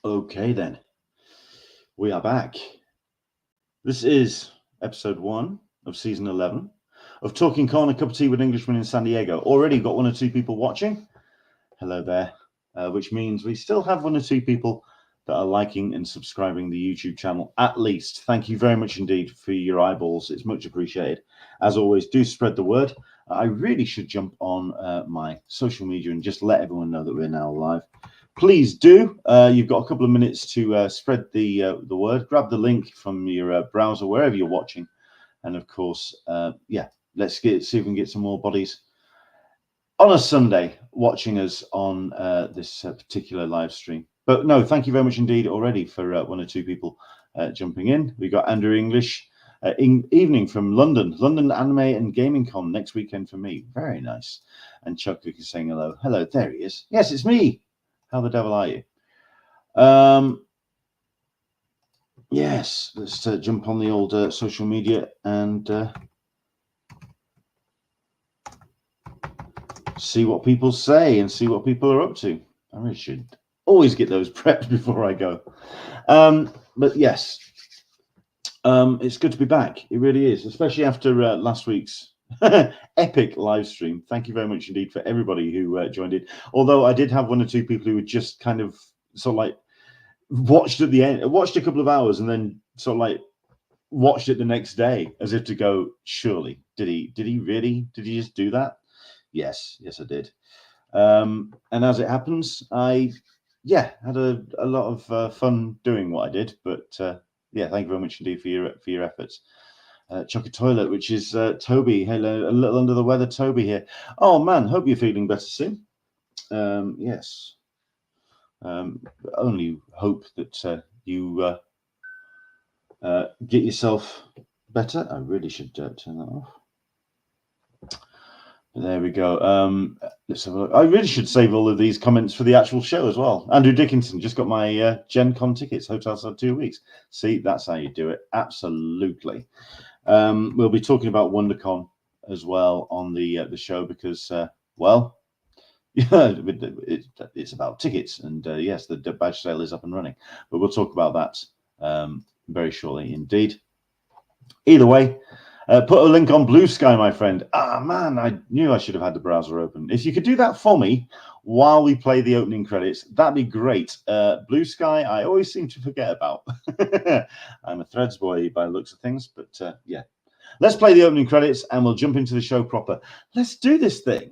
Okay, then. We are back. This is episode 1 of season 11 of Talkin Con, a cup of tea with Englishman in San Diego. Already got 1 or 2 people watching. Hello there. Which means we still have 1 or 2 people that are liking and subscribing the YouTube channel, at least. Thank you very much indeed for your eyeballs. It's much appreciated. As always, do spread the word. I really should jump on my social media and just let everyone know that we're now live. Please do. You've got a couple of minutes to spread the word. Grab the link from your browser, wherever you're watching. And of course, yeah, let's see if we can get some more bodies on a Sunday watching us on this particular live stream. But no, thank you very much indeed already for 1 or 2 people jumping in. We got Andrew English evening from London Anime and Gaming Con next weekend for me. Very nice. And Chuck Cook is saying hello. Hello, there he is. Yes, it's me. How the devil are you? Yes, let's jump on the old social media and see what people say and see what people are up to. I really should always get those prepped before I go. But yes, it's good to be back. It really is, especially after last week's epic live stream. Thank you very much indeed for everybody who joined in. Although I did have 1 or 2 people who would just kind of sort of like watched at the end, watched a couple of hours, and then sort of like watched it the next day as if to go, surely did he just do that? Yes, I did. And as it happens, I had a lot of fun doing what I did. But yeah, thank you very much indeed for your efforts. Chuck a toilet, which is Toby. Hello, a little under the weather, Toby here. Oh man, hope you're feeling better soon. Yes. Only hope that you get yourself better. I really should turn that off. There we go. Let's have a look. I really should save all of these comments for the actual show as well. Andrew Dickinson just got my Gen Con tickets. Hotels for 2 weeks. See, that's how you do it. Absolutely. We'll be talking about WonderCon as well on the show because, well, yeah, it's about tickets, and yes, the badge sale is up and running. But we'll talk about that very shortly indeed. Either way, put a link on Blue Sky, my friend. Ah, man, I knew I should have had the browser open. If you could do that for me while we play the opening credits, that'd be great. Blue Sky, I always seem to forget about. I'm a Threads boy by the looks of things, but yeah. Let's play the opening credits, and we'll jump into the show proper. Let's do this thing.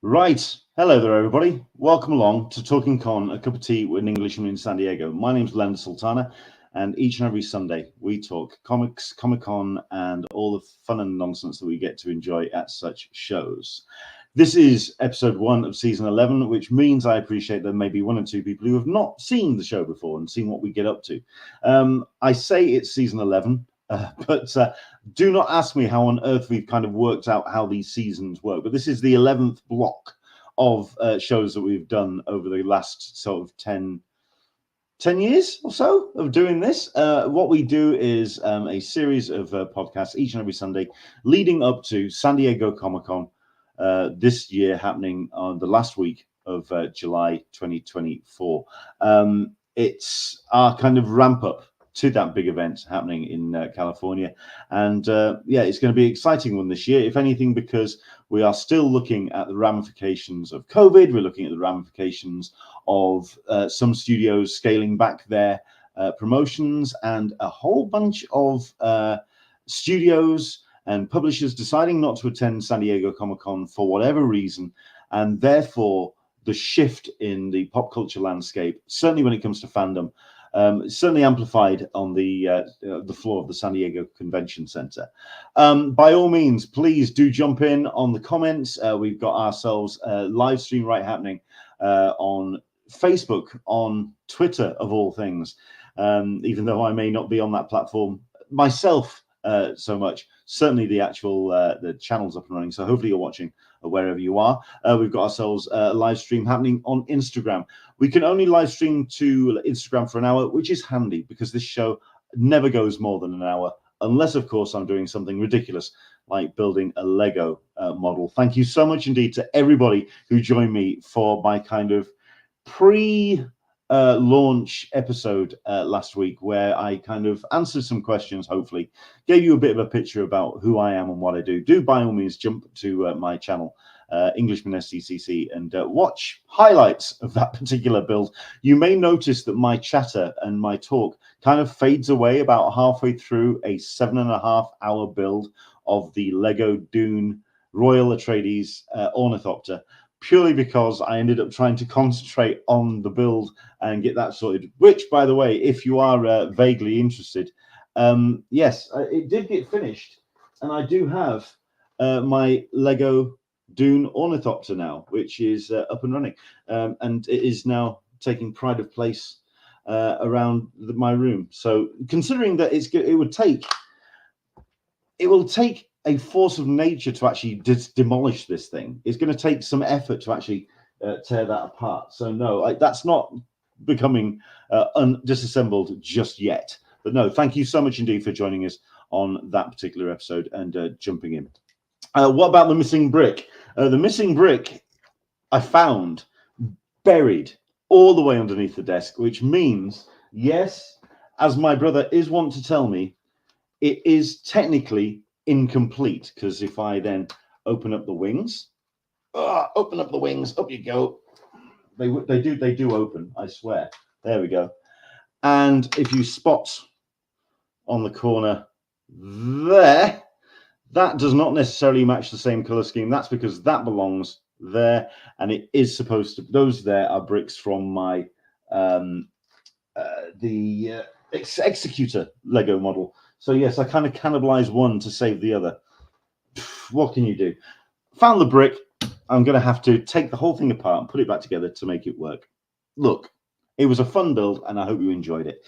Right. Hello there, everybody. Welcome along to Talkin Con, a cup of tea with an Englishman in San Diego. My name's Len Sultana, and each and every Sunday we talk comics, Comic-Con, and all the fun and nonsense that we get to enjoy at such shows. This is episode 1 of season 11, which means I appreciate there may be 1 or 2 people who have not seen the show before and seen what we get up to. I say it's season 11. But do not ask me how on earth we've kind of worked out how these seasons work. But this is the 11th block of shows that we've done over the last sort of 10 years or so of doing this. What we do is a series of podcasts each and every Sunday leading up to San Diego Comic-Con this year, happening on the last week of July 2024. It's our kind of ramp up to that big event happening in California. And yeah, it's going to be an exciting one this year, if anything, because we are still looking at the ramifications of COVID. We're looking at the ramifications of some studios scaling back their promotions, and a whole bunch of studios and publishers deciding not to attend San Diego Comic-Con for whatever reason. And therefore, the shift in the pop culture landscape, certainly when it comes to fandom, certainly amplified on the floor of the San Diego Convention Center. By all means, please do jump in on the comments. We've got ourselves a live stream happening on Facebook, on Twitter, of all things. Even though I may not be on that platform myself so much, certainly the actual the channel's up and running. So hopefully you're watching wherever you are. We've got ourselves a live stream happening on Instagram. We can only live stream to Instagram for an hour, which is handy because this show never goes more than an hour, unless, of course, I'm doing something ridiculous like building a Lego model. Thank you so much indeed to everybody who joined me for my kind of pre-launch episode last week, where I kind of answered some questions, hopefully gave you a bit of a picture about who I am and what I do. Do by all means jump to my channel, Englishman STCC, and watch highlights of that particular build. You may notice that my chatter and my talk kind of fades away about halfway through a 7.5-hour build of the Lego Dune Royal Atreides Ornithopter, purely because I ended up trying to concentrate on the build and get that sorted, which, by the way, if you are vaguely interested, yes, it did get finished, and I do have my Lego Dune Ornithopter now, which is up and running, and it is now taking pride of place around my room. So considering that it will take a force of nature to actually demolish this thing. It's going to take some effort to actually tear that apart. So no, that's not becoming disassembled just yet. But no, thank you so much indeed for joining us on that particular episode and jumping in. What about the missing brick? The missing brick I found buried all the way underneath the desk, which means, yes, as my brother is wont to tell me, it is technically incomplete, because if I then open up the wings, up you go. They do open, I swear. There we go. And if you spot on the corner there, that does not necessarily match the same color scheme. That's because that belongs there, and it is supposed to. Those there are bricks from my Executor Lego model. So yes, I kind of cannibalized one to save the other. What can you do? Found the brick. I'm going to have to take the whole thing apart and put it back together to make it work. Look, it was a fun build, and I hope you enjoyed it.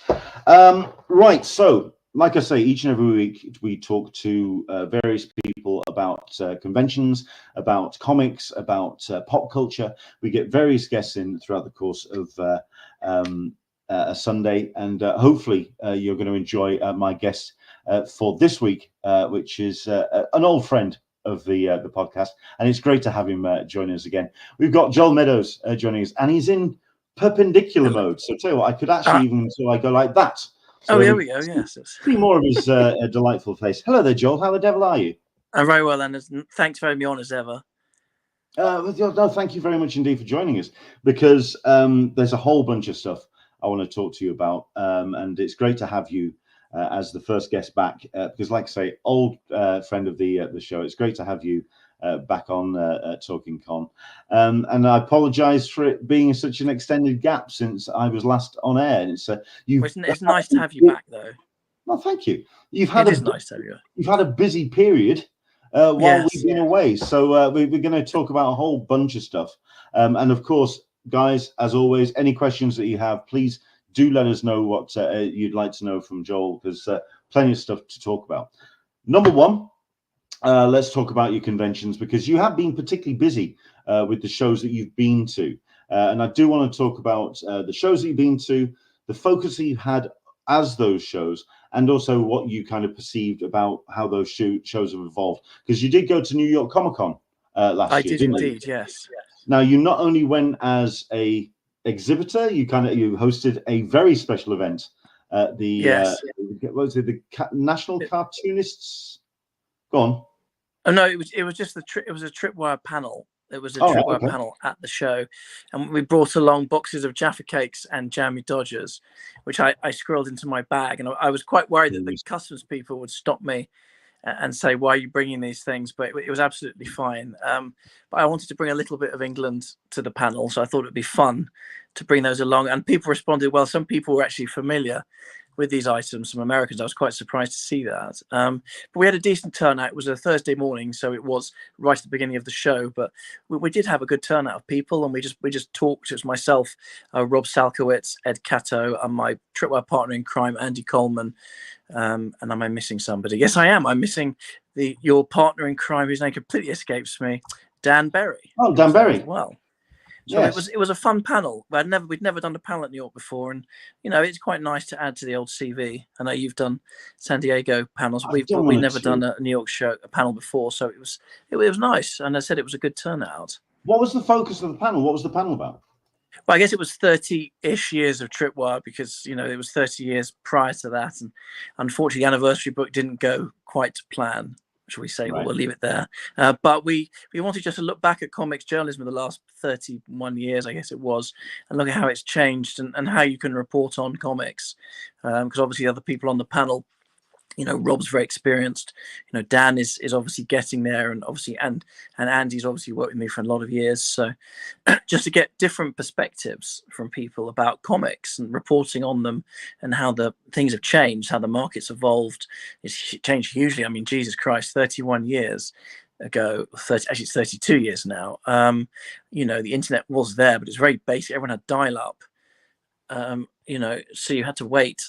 Right, so like I say, each and every week we talk to various people about conventions, about comics, about pop culture. We get various guests in throughout the course of a Sunday, and hopefully you're going to enjoy my guest for this week, which is an old friend of the podcast, and it's great to have him join us again. We've got Joel Meadows joining us, and he's in perpendicular mode. So tell you what, I could actually even so I go like that. So there we go. Yes, see more of his delightful face. Hello there, Joel. How the devil are you? I'm very well, Anders. Thanks for having me on as ever. No, thank you very much indeed for joining us, because there's a whole bunch of stuff I want to talk to you about, and it's great to have you as the first guest back, because, like I say, old friend of the show. It's great to have you back on Talkin Con, and I apologise for it being such an extended gap since I was last on air. And it's nice to have you back, though. Well, thank you. It is nice to have you. You've had a busy period while we've been away, so we're going to talk about a whole bunch of stuff, and of course, guys, as always, any questions that you have, please do let us know what you'd like to know from Joel, because plenty of stuff to talk about. Number one, let's talk about your conventions, because you have been particularly busy with the shows that you've been to, and I do want to talk about the shows that you've been to, the focus that you've had as those shows, and also what you kind of perceived about how those shows have evolved, because you did go to New York Comic Con last year. I did indeed, yes. Now, you not only went as a exhibitor, you hosted a very special event Yes. What was it? The National Cartoonists. Go on. Oh no, it was just it was a Tripwire panel. It was a Oh, Tripwire okay. panel at the show, and we brought along boxes of Jaffa Cakes and Jammy Dodgers, which I squirreled into my bag, and I was quite worried that the customs people would stop me and say, "Why are you bringing these things?" But it was absolutely fine. But I wanted to bring a little bit of England to the panel, so I thought it'd be fun to bring those along, and people responded well. Some people were actually familiar with these items, some Americans. I was quite surprised to see that. But we had a decent turnout. It was a Thursday morning, so it was right at the beginning of the show. But we did have a good turnout of people, and we just talked. It was myself, Rob Salkowitz, Ed Cato, and my Tripwire partner in crime, Andy Coleman. And am I missing somebody? Yes, I am. I'm missing your partner in crime, whose name completely escapes me, Dan Berry. Oh, Dan Berry. Well. So yes. it was a fun panel. We'd never done a panel at New York before, and it's quite nice to add to the old CV. I know you've done San Diego panels. We've never done a New York a panel before, so it was nice. And I said it was a good turnout. What was the focus of the panel? What was the panel about? Well, I guess it was 30-ish years of Tripwire, because it was 30 years prior to that, and unfortunately, the anniversary book didn't go quite to plan. Shall we say? Right. We'll leave it there. But we wanted just to look back at comics journalism in the last 31 years, I guess it was, and look at how it's changed and how you can report on comics. Because obviously other people on the panel, Rob's very experienced. Dan is obviously getting there, and obviously and Andy's obviously worked with me for a lot of years. So just to get different perspectives from people about comics and reporting on them, and how the things have changed, how the market's evolved. It's changed hugely. I mean, Jesus Christ, 31 years ago, actually it's 32 years now. The internet was there, but it's very basic. Everyone had dial-up. So you had to wait.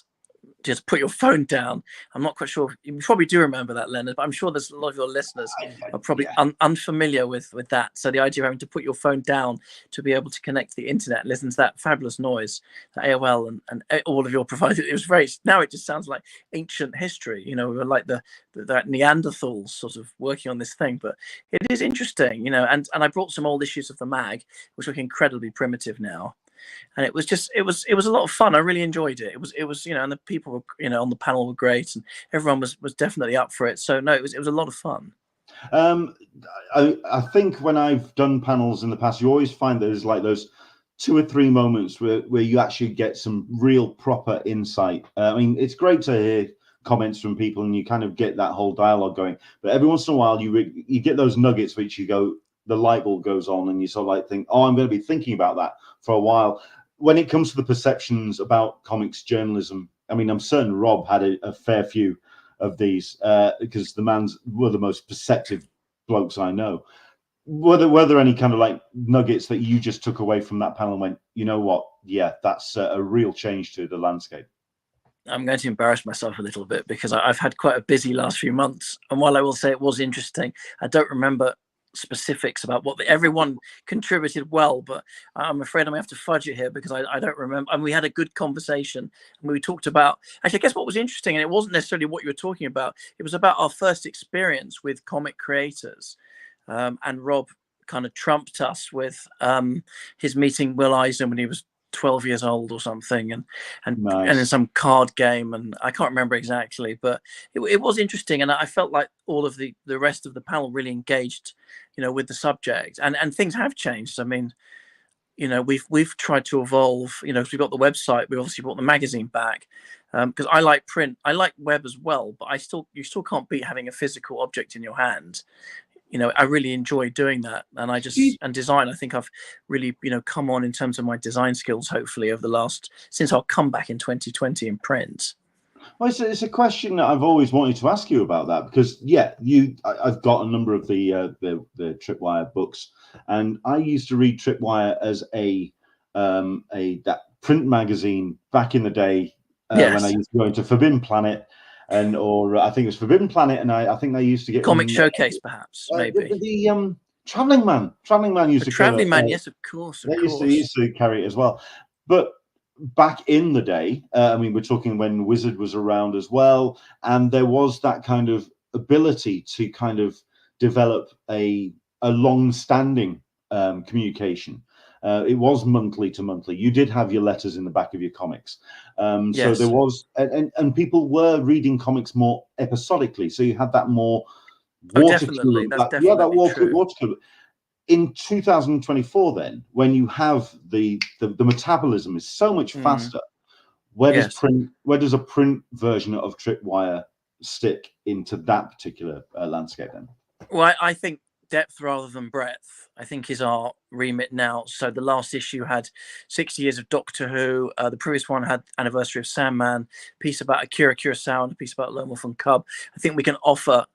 Just put your phone down. I'm not quite sure. You probably do remember that, Leonard, but I'm sure there's a lot of your listeners are probably unfamiliar with that. So the idea of having to put your phone down to be able to connect to the internet and listen to that fabulous noise, that AOL and all of your providers, it was very. Now it just sounds like ancient history. We were like the Neanderthals sort of working on this thing, but it is interesting, And I brought some old issues of the mag, which look incredibly primitive now. And it was a lot of fun. I really enjoyed it. It was and the people were, on the panel were great, and everyone was definitely up for it. So no, it was a lot of fun. I think when I've done panels in the past, you always find there's like those 2 or 3 moments where you actually get some real proper insight. I mean, it's great to hear comments from people and you kind of get that whole dialogue going, but every once in a while you get those nuggets which you go, the light bulb goes on and you sort of like think, oh, I'm going to be thinking about that for a while. When it comes to the perceptions about comics journalism, I mean, I'm certain Rob had a fair few of these because the man's one of the most perceptive blokes I know. Were there any kind of like nuggets that you just took away from that panel and went, you know what? Yeah, that's a real change to the landscape. I'm going to embarrass myself a little bit because I've had quite a busy last few months. And while I will say it was interesting, I don't remember specifics about what everyone contributed well, but I'm afraid I'm going to have to fudge it here because I don't remember. And we had a good conversation and we talked about, actually, I guess what was interesting, and it wasn't necessarily what you were talking about, it was about our first experience with comic creators. And Rob kind of trumped us with his meeting Will Eisner when he was 12 years old or something, and nice. And in some card game, and I can't remember exactly, but it was interesting, and I felt like all of the rest of the panel really engaged, with the subject, and things have changed. I mean, we've tried to evolve, because we've got the website, we obviously brought the magazine back, because I like print, I like web as well, but you still can't beat having a physical object in your hand. I really enjoy doing that, and and design. I think I've really, come on in terms of my design skills, hopefully since our comeback in 2020 in print. Well, it's a question that I've always wanted to ask you about that because, I've got a number of the Tripwire books, and I used to read Tripwire as that print magazine back in the day yes. When I used to go into Forbidden Planet. Or I think it was Forbidden Planet, and I think they used to get Comic Showcase, perhaps maybe the Traveling Man. Traveling Man used to Traveling Man, yes, of course. They used to carry it as well. But back in the day, I mean, we're talking when Wizard was around as well, and there was that kind of ability to kind of develop a long-standing communication. It was monthly to monthly. You did have your letters in the back of your comics. So Yes. there was, and people were reading comics more episodically. So you had that more water definitely. cooler. That's definitely true. Water cooler. In 2024, then, when you have the metabolism is so much faster, where does a print version of Tripwire stick into that particular landscape then? Well, I think depth rather than breadth, I think, is our remit now. So the last issue had 60 years of Doctor Who. The previous one had anniversary of Sandman, a piece about Akira Kurosawa, and a piece about Lone Wolf and Cub. I think we can offer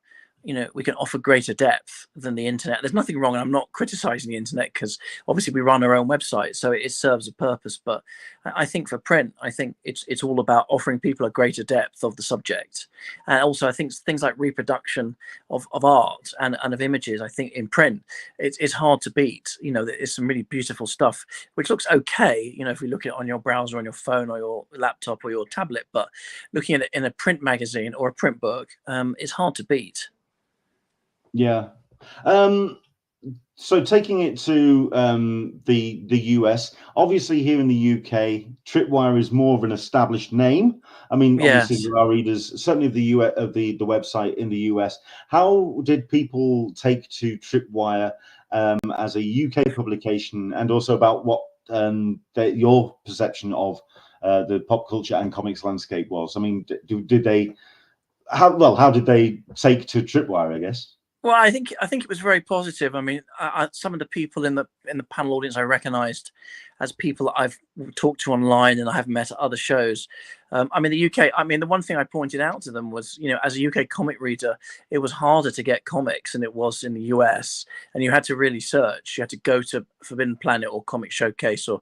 greater depth than the internet. There's nothing wrong, and I'm not criticizing the internet, because obviously we run our own website, so it serves a purpose. But I think for print, I think it's all about offering people a greater depth of the subject. And also I think things like reproduction of art and of images, I think in print, it's hard to beat. There's some really beautiful stuff which looks okay, if you look at it on your browser, on your phone or your laptop or your tablet, but looking at it in a print magazine or a print book, it's hard to beat. Yeah. So taking it to the US, obviously here in the UK, Tripwire is more of an established name. I mean, obviously there are readers, certainly of the US, of the website in the US. How did people take to Tripwire as a UK publication, and also about what your perception of the pop culture and comics landscape was? I mean, how did they take to Tripwire, I guess? Well, I think it was very positive. I mean, some of the people in the panel audience I recognised as people that I've talked to online and I have met at other shows. I mean, the UK. I mean, the one thing I pointed out to them was, as a UK comic reader, it was harder to get comics than it was in the US, and you had to really search. You had to go to Forbidden Planet or Comic Showcase or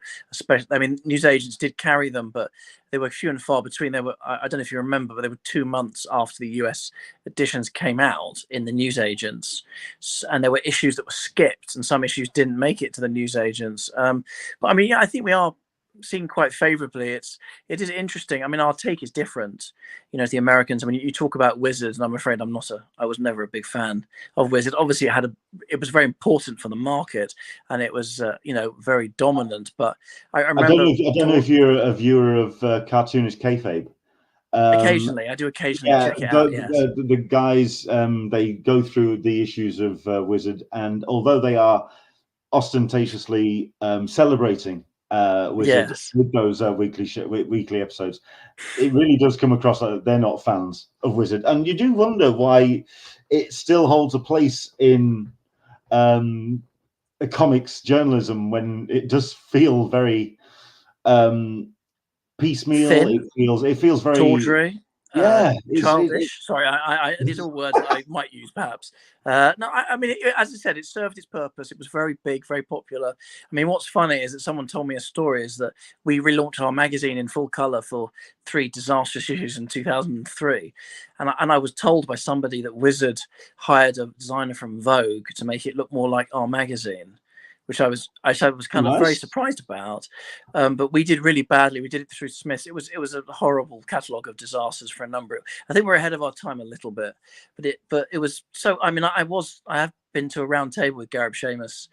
I mean, newsagents did carry them, but they were few and far between. There were, I don't know if you remember, but they were 2 months after the US editions came out in the newsagents, and there were issues that were skipped, and some issues didn't make it to the newsagents. But I mean, yeah, I think we are seen quite favorably. It is interesting. I mean, our take is different, to the Americans. I mean, you talk about Wizards, and I'm afraid I was never a big fan of Wizards. Obviously it was very important for the market, and it was very dominant. But I remember, I don't know if you're a viewer of cartoonist kayfabe. Occasionally, I do occasionally check it out. Yes. The guys, they go through the issues of Wizard, and although they are ostentatiously celebrating Wizard with those weekly episodes, it really does come across like they're not fans of Wizard, and you do wonder why it still holds a place in comics journalism when it does feel very piecemeal. Thin, it feels very tawdry, childish. Sorry, these are words that I might use perhaps. No, I mean, as I said, it served its purpose. It was very big, very popular. I mean, what's funny is that someone told me a story is that we relaunched our magazine in full color for 3 disastrous issues in 2003, and I was told by somebody that Wizard hired a designer from Vogue to make it look more like our magazine, which I was kind of very surprised about. But we did really badly. We did it through Smiths. It was a horrible catalogue of disasters for a number of. I think we're ahead of our time a little bit, but it was so. I mean, I have been to a round table with Gareb Shamus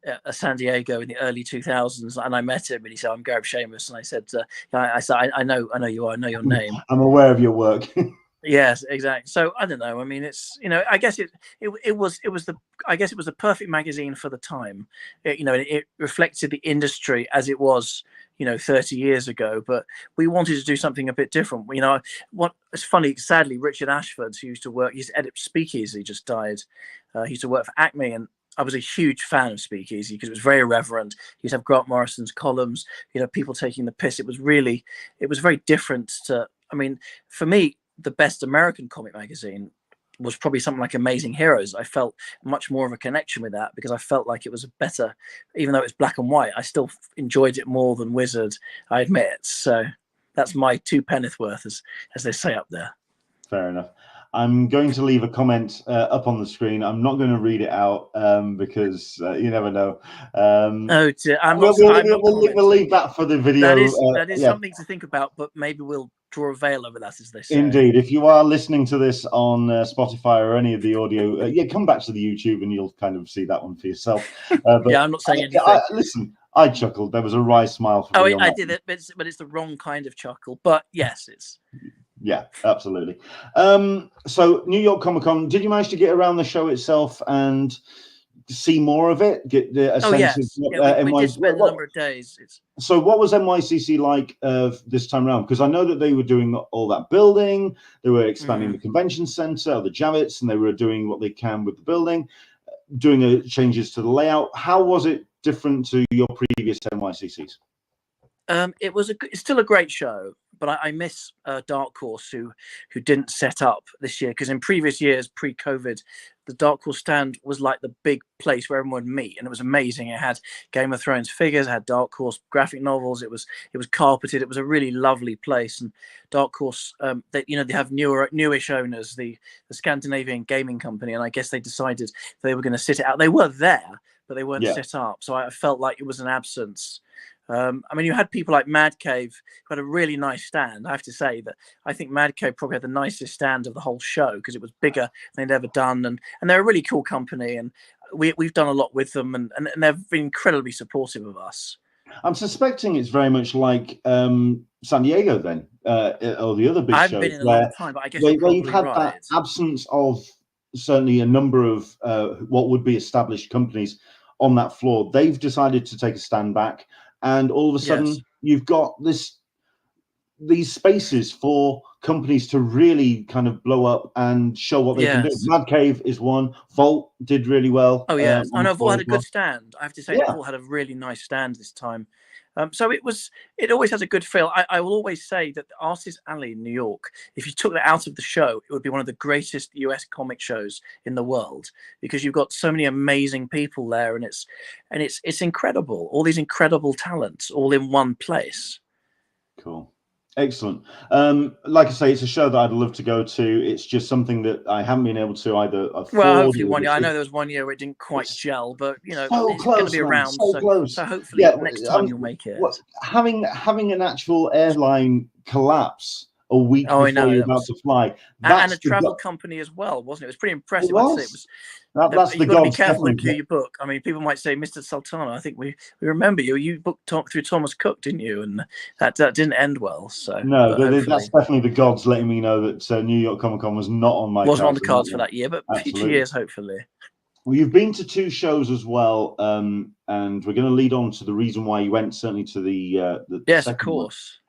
at San Diego in the early 2000s, and I met him, and he said, "I'm Gareb Shamus," and I said, "I know you are. I know your name. I'm aware of your work." Yes, exactly. So I don't know. I mean, it's I guess it was the perfect magazine for the time. It reflected the industry as it was, 30 years ago. But we wanted to do something a bit different. It's funny. Sadly, Richard Ashford, who used to work, he's edited Speakeasy, just died. He used to work for Acme, and I was a huge fan of Speakeasy because it was very irreverent. He used to have Grant Morrison's columns, people taking the piss. It was very different to. I mean, for me, the best American comic magazine was probably something like Amazing Heroes. I felt much more of a connection with that because I felt like it was a better, even though it was black and white, I still enjoyed it more than Wizard, I admit. So that's my 2 penneth worth, as they say up there. Fair enough. I'm going to leave a comment up on the screen. I'm not going to read it out because you never know. Oh dear. We'll leave that for the video. That is something to think about, but maybe we'll draw a veil over that, as they say. Indeed. If you are listening to this on Spotify or any of the audio, come back to the YouTube and you'll kind of see that one for yourself. But yeah, I'm not saying anything. Listen, I chuckled. There was a wry smile for Oh, me on I that. did it, but it's the wrong kind of chuckle. But yes, it's. Yeah, absolutely. So New York Comic Con, did you manage to get around the show itself and see more of it? Get a Oh sense yes, of yeah. We did NYC. spend a number of days. So what was NYCC like this time around? Because I know that they were doing all that building, they were expanding the convention center, the Javits, and they were doing what they can with the building, doing changes to the layout. How was it different to your previous NYCCs? It's still a great show, but I miss Dark Horse who didn't set up this year, because in previous years pre-COVID, the Dark Horse stand was like the big place where everyone would meet, and it was amazing. It had Game of Thrones figures, it had Dark Horse graphic novels. It was carpeted. It was a really lovely place. And Dark Horse, they have newish owners, the Scandinavian gaming company, and I guess they decided they were going to sit it out. They were there, but they weren't set up. So I felt like it was an absence. I mean, you had people like Mad Cave who had a really nice stand. I have to say that I think Mad Cave probably had the nicest stand of the whole show, because it was bigger than they'd ever done, and they're a really cool company, and we've done a lot with them, and they've been incredibly supportive of us. I'm suspecting it's very much like San Diego then, or the other big shows. I haven't been in a long time, but I guess you're probably you've had right. that absence of certainly a number of what would be established companies on that floor. They've decided to take a stand back, and all of a sudden you've got these spaces for companies to really kind of blow up and show what they can do. Mad Cave is one. Vault did really well. Oh yeah, I know Vault had a good stand. I have to say, Vault had a really nice stand this time. So it always has a good feel. I will always say that the Artist Alley in New York, if you took that out of the show, it would be one of the greatest US comic shows in the world, because you've got so many amazing people there, and it's incredible. All these incredible talents all in one place. Cool. Excellent. Like I say, it's a show that I'd love to go to. It's just something that I haven't been able to either afford. Well, hopefully one year. I know there was one year where it didn't quite gel, but it's going to be around. So hopefully next time you'll make it. Having an actual airline collapse a week before you're about to fly, and a travel company as well, wasn't it? It was pretty impressive. It was. I'd say That's you've got to be careful who you book. I mean, people might say, Mr. Sultana, I think we remember you. You booked through Thomas Cook, didn't you? And that didn't end well. So no, that's definitely the gods letting me know that New York Comic Con was not on my wasn't on the cards for that year, but future years hopefully. Well, you've been to 2 shows as well, and we're going to lead on to the reason why you went certainly to the yes, of course.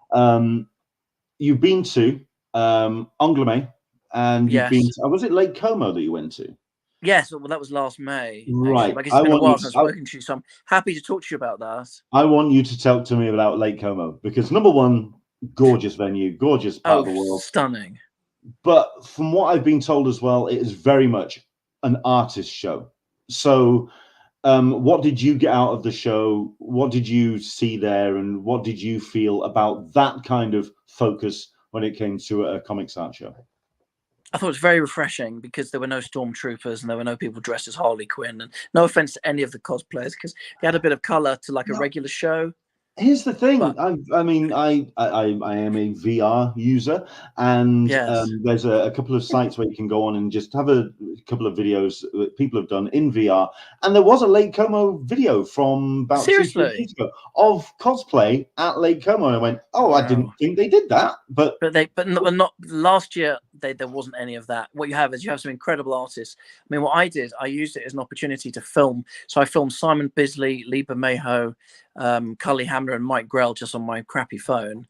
You've been to Angleoume, and you've been to, was it Lake Como that you went to? Yes, well, that was last May. Right. I guess it's been a while since I've spoken to you, so I'm happy to talk to you about that. I want you to talk to me about Lake Como, because number one, gorgeous venue, gorgeous part of the world. Stunning. But from what I've been told as well, it is very much an artist show. So what did you get out of the show? What did you see there? And what did you feel about that kind of focus when it came to a comics art show? I thought it was very refreshing, because there were no stormtroopers and there were no people dressed as Harley Quinn. And no offense to any of the cosplayers, because they had a bit of color to like a regular show. Here's the thing. I mean, I am a VR user, and there's a couple of sites where you can go on and just have a couple of videos that people have done in VR. And there was a Lake Como video from about 2 years ago of cosplay at Lake Como, and I went, "Oh, wow. I didn't think they did that." But not last year. There wasn't any of that. What you have is some incredible artists. I mean, what I did, I used it as an opportunity to film. So I filmed Simon Bisley, Lee Bermejo, Cully Hamner, and Mike Grell just on my crappy phone,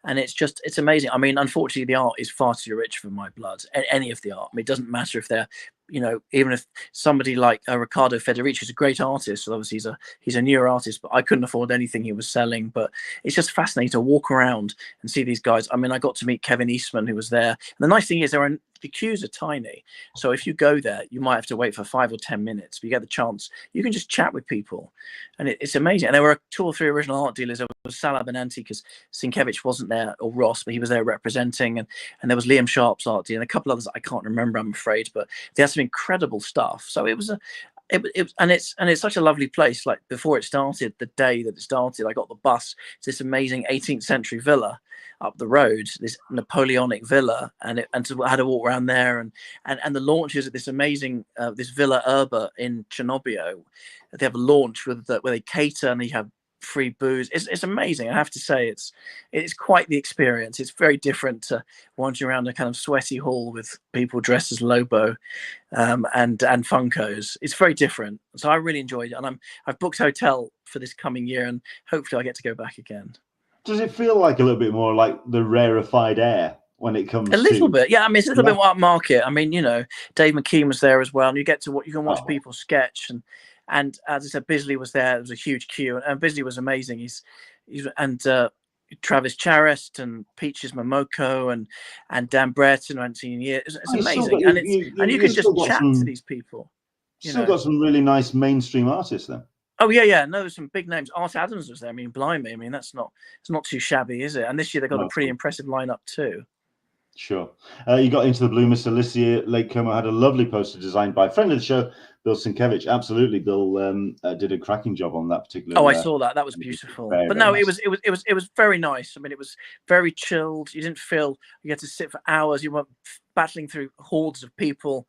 and it's amazing. I mean, unfortunately, the art is far too rich for my blood. Any of the art. I mean, it doesn't matter if they're, even if somebody like Riccardo Federici is a great artist, so obviously he's a newer artist, but I couldn't afford anything he was selling. But it's just fascinating to walk around and see these guys. I mean, I got to meet Kevin Eastman, who was there. And the nice thing is the queues are tiny, so if you go there, you might have to wait for 5 or 10 minutes, but you get the chance. You can just chat with people, and it's amazing. And there were 2 or 3 original art dealers. There was Salah Benanti, because Sienkiewicz wasn't there, or Ross, but he was there representing, and there was Liam Sharp's art dealer, and a couple others I can't remember, I'm afraid, but they had some incredible stuff. So it was it's such a lovely place. Like before it started, the day that it started, I got the bus to this amazing 18th century villa up the road, this Napoleonic villa, and so I had to walk around there, and the launches at this amazing this Villa Urba in Chernobyl. They have a launch where they cater, and they have free booze. It's amazing. I have to say, it's quite the experience. It's very different to wandering around a kind of sweaty hall with people dressed as Lobo and Funkos. It's very different. So I really enjoyed it, and I've booked hotel for this coming year, and hopefully I get to go back again. Does it feel like a little bit more like the rarefied air when it comes a little to... bit? Yeah, I mean, it's a little bit more upmarket. I mean, you know, Dave McKean was there as well, and you can watch people sketch, and as I said, Bisley was there. There was a huge queue, and Bisley was amazing. He's Travis Charest and Peaches Momoko and Dan Brereton, who I hadn't seen in years. It's amazing, and you could just chat to these people. Still got some really nice mainstream artists then. Oh yeah. No, there's some big names. Art Adams was there. I mean, blimey. I mean, it's not too shabby, is it? And this year they got a pretty impressive lineup too. Sure. You got Into the Blue, Mr. Lisier. Lake Como had a lovely poster designed by a friend of the show, Bill Sienkiewicz. Absolutely, Bill did a cracking job on that particular. Oh, I saw that. That was beautiful. But no, nice. It was very nice. I mean, it was very chilled. You didn't feel you had to sit for hours. You weren't battling through hordes of people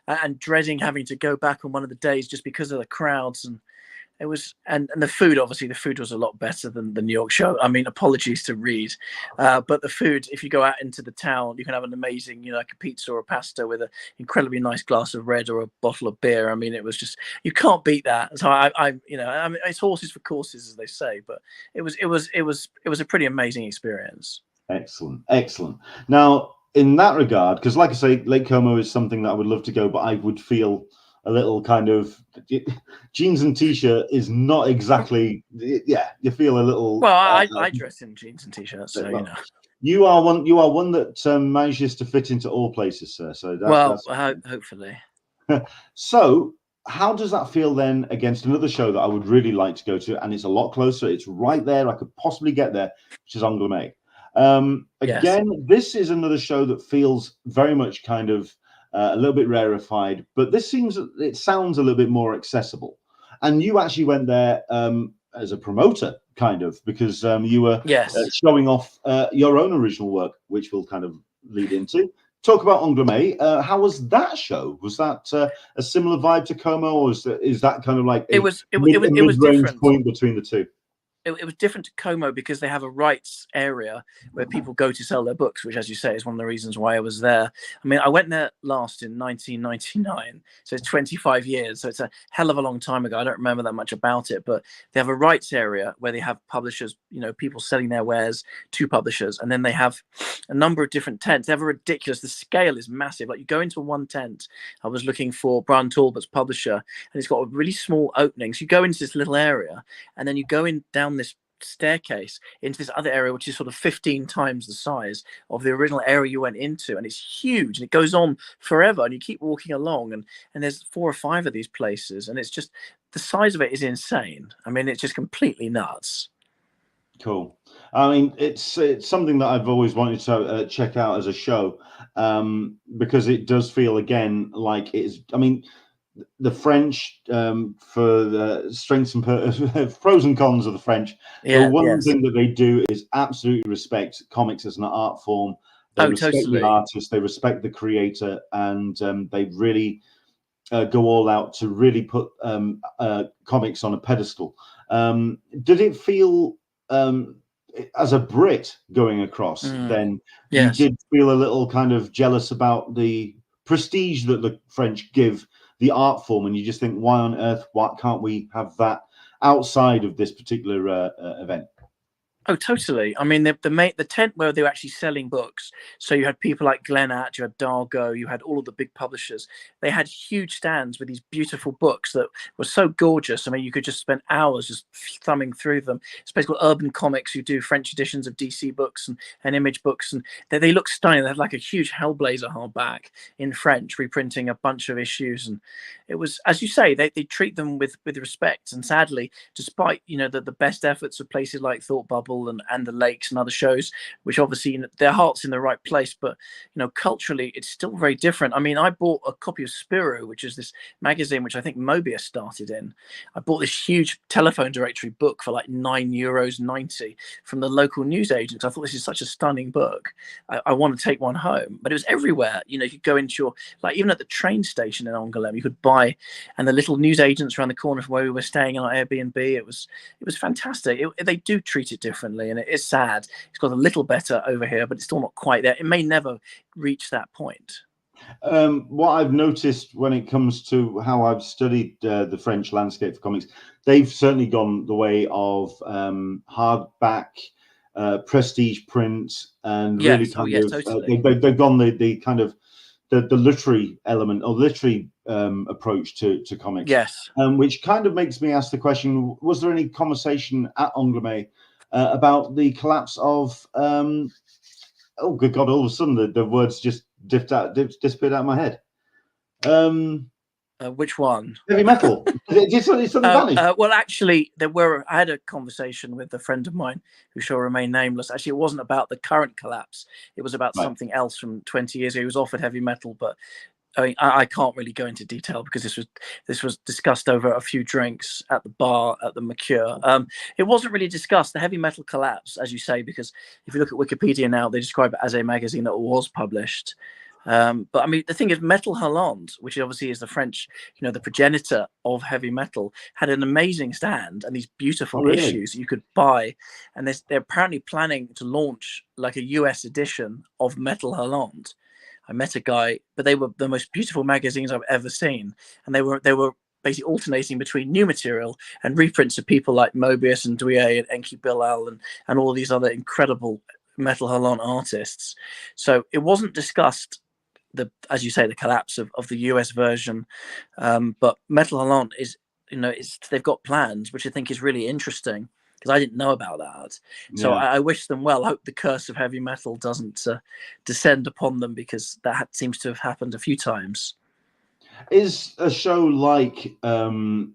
and dreading having to go back on one of the days just because of the crowds. And it was, and the food, obviously the food was a lot better than the New York show. I mean, apologies to Reed, but the food, if you go out into the town, you can have an amazing, you know, like a pizza or a pasta with an incredibly nice glass of red or a bottle of beer. I mean, it was just, you can't beat that. So I mean, it's horses for courses, as they say, but it was a pretty amazing experience. Excellent. Now, in that regard, because like I say, Lake Como is something that I would love to go, but I would feel a little kind of jeans and t-shirt is not exactly, you feel a little. Well, I dress in jeans and t-shirts, so you know. You are one that manages to fit into all places, sir. So hopefully. So how does that feel then against another show that I would really like to go to, and it's a lot closer, it's right there, I could possibly get there, which is Angleoume and Lake. Again, this is another show that feels very much kind of a little bit rarefied, but it sounds a little bit more accessible. And you actually went there as a promoter, kind of, because you were showing off your own original work, which we'll kind of lead into. Talk about Angleoume. How was that show? Was that a similar vibe to Como, or is that kind of like it was different point between the two? It was different to Como because they have a rights area where people go to sell their books, which, as you say, is one of the reasons why I was there. I mean, I went there last in 1999, so it's 25 years. So it's a hell of a long time ago. I don't remember that much about it, but they have a rights area where they have publishers, you know, people selling their wares to publishers. And then they have a number of different tents. They have a ridiculous, the scale is massive. Like you go into one tent, I was looking for Brian Talbot's publisher, and it's got a really small opening. So you go into this little area and then you go in down this staircase into this other area, which is sort of 15 times the size of the original area you went into, and it's huge and it goes on forever, and you keep walking along, and there's 4 or 5 of these places, and it's just, the size of it is insane. I mean, it's just completely nuts. Cool. I mean, it's something that I've always wanted to check out as a show, because it does feel again like it's, I mean, the French, for the strengths and pros and cons of the French. The one thing that they do is absolutely respect comics as an art form. They respect the artist, they respect the creator, and they really go all out to really put comics on a pedestal. Did it feel, as a Brit going across, then you did feel a little kind of jealous about the prestige that the French give the art form, and you just think, why on earth, why can't we have that outside of this particular event? Oh, totally. I mean, the tent where they were actually selling books. So you had people like Glenat, you had Dargo, you had all of the big publishers. They had huge stands with these beautiful books that were so gorgeous. I mean, you could just spend hours just thumbing through them. It's a place called Urban Comics, who do French editions of DC books and Image books, and they look stunning. They had like a huge Hellblazer hardback in French, reprinting a bunch of issues, and it was, as you say, they treat them with respect. And sadly, despite, you know, the best efforts of places like Thought Bubble people and the lakes and other shows, which obviously, you know, their heart's in the right place, but you know, culturally it's still very different. I mean, I bought a copy of Spiro, which is this magazine which I think Mobius started in. I bought this huge telephone directory book for like €9.90 from the local newsagent. I thought, this is such a stunning book. I want to take one home. But it was everywhere. You know, you could go into your, like, even at the train station in Angleoume, you could buy, and the little newsagents around the corner from where we were staying in our Airbnb. It was fantastic. They do treat it differently, and it is sad. It's got a little better over here, but it's still not quite there. It may never reach that point. What I've noticed when it comes to how I've studied the French landscape for comics, they've certainly gone the way of hardback, prestige print, and really kind of totally. they've gone the kind of the literary element or literary approach to comics. Yes. Which kind of makes me ask the question: was there any conversation at Angleoume about the collapse of? Oh, good God! All of a sudden, the words just disappeared out of my head. Which one? Heavy metal. It suddenly vanished. Well, actually, I had a conversation with a friend of mine who shall remain nameless. Actually, it wasn't about the current collapse. It was about something else from 20 years ago. He was offered heavy metal, but I mean, I can't really go into detail because this was discussed over a few drinks at the bar at the Mercure. It wasn't really discussed, the heavy metal collapse, as you say, because if you look at Wikipedia now, they describe it as a magazine that was published. But I mean, the thing is, Metal Hollande, which obviously is the French, you know, the progenitor of heavy metal, had an amazing stand and these beautiful issues you could buy. And they're apparently planning to launch like a US edition of Metal Hollande. I met a guy, but they were the most beautiful magazines I've ever seen, and they were basically alternating between new material and reprints of people like Mobius and Douillet and Enki Bilal and all these other incredible Metal Hollande artists. So it wasn't discussed, as you say, the collapse of the US version, but Metal Hollande is, you know, they've got plans, which I think is really interesting, because I didn't know about that. So I wish them well. I hope the curse of heavy metal doesn't descend upon them, because that seems to have happened a few times. Is a show like Angleoume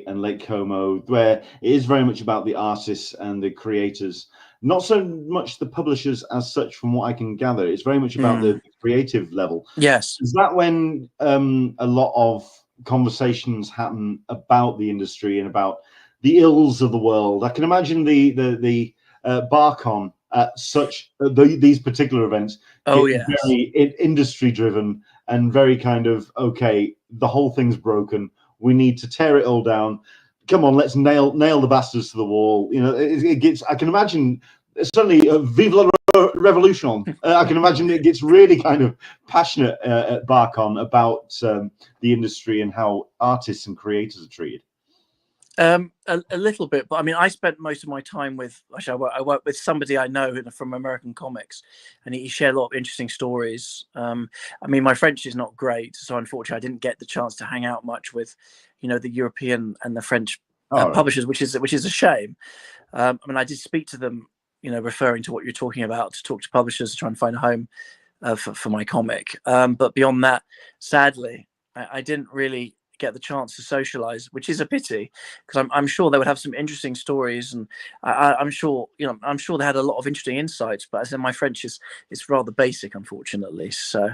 and Lake Como, where it is very much about the artists and the creators, not so much the publishers as such, from what I can gather, it's very much about the creative level. Yes. Is that when a lot of conversations happen about the industry and about the ills of the world? I can imagine the Barcon at such these particular events very industry driven and very kind of, okay, the whole thing's broken, we need to tear it all down, come on, let's nail the bastards to the wall. You know, it gets, I can imagine certainly vive la revolution. I can imagine it gets really kind of passionate at Barcon about the industry and how artists and creators are treated. A little bit, but I mean, I spent most of my time with, actually, I worked with somebody I know from American comics, and he shared a lot of interesting stories. I mean, my French is not great, so unfortunately I didn't get the chance to hang out much with, you know, the European and the French publishers, which is a shame. I mean, I did speak to them, you know, referring to what you're talking about, to talk to publishers to try and find a home for my comic. But beyond that, sadly, I didn't really get the chance to socialize, which is a pity, because I'm sure they would have some interesting stories, and I'm sure, you know, I'm sure they had a lot of interesting insights, but as in, my French is rather basic, unfortunately. So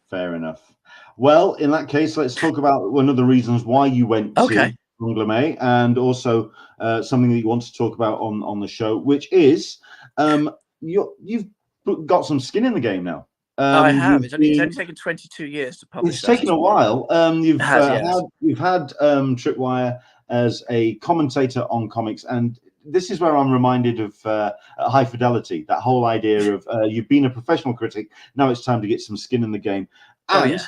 fair enough. Well, in that case, let's talk about one of the reasons why you went to Angleoume, and also something that you want to talk about on the show, which is you've got some skin in the game now. I have. It's only taken 22 years to publish. It's taken a while. You've had Tripwire as a commentator on comics, and this is where I'm reminded of High Fidelity. That whole idea of you've been a professional critic, now it's time to get some skin in the game. And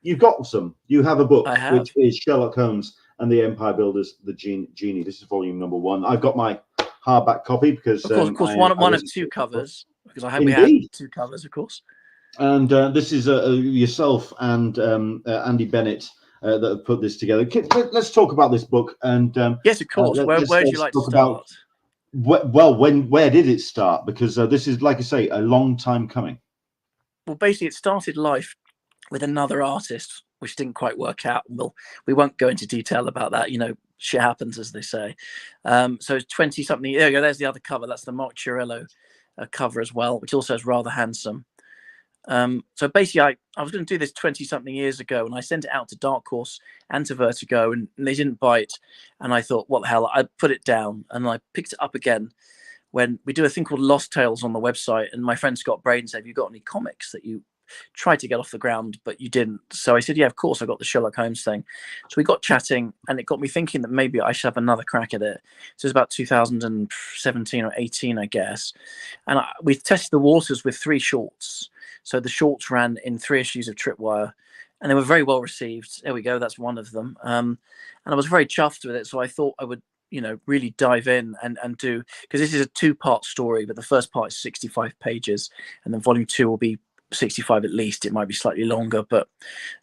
you've got some. You have a book, which is Sherlock Holmes and the Empire Builders, the Genie. This is volume number 1. I've got my hardback copy because, of course, one of 2 covers, because I hope we had 2 covers, of course. And this is yourself and Andy Bennett that have put this together. Let's talk about this book. And yes, of course. Where would you like to start? Where did it start? Because this is, like I say, a long time coming. Well, basically, it started life with another artist, which didn't quite work out. Well, we won't go into detail about that. You know, shit happens, as they say. So 20 something. There you go. There's the other cover. That's the Mark Chiarello cover as well, which also is rather handsome. So basically, I was going to do this 20 something years ago, and I sent it out to Dark Horse and to Vertigo, and they didn't buy it. And I thought, what the hell? I put it down, and I picked it up again when we do a thing called Lost Tales on the website. And my friend Scott Braden said, "Have you got any comics that you tried to get off the ground, but you didn't?" So I said, "Yeah, of course, I got the Sherlock Holmes thing." So we got chatting, and it got me thinking that maybe I should have another crack at it. So it was about 2017 or 18, I guess. And we tested the waters with 3 shorts. So the shorts ran in 3 issues of Tripwire, and they were very well received. There we go. That's one of them. And I was very chuffed with it. So I thought I would, really dive in and do, because this is a 2-part story, but the first part is 65 pages, and then volume 2 will be 65 at least. It might be slightly longer, but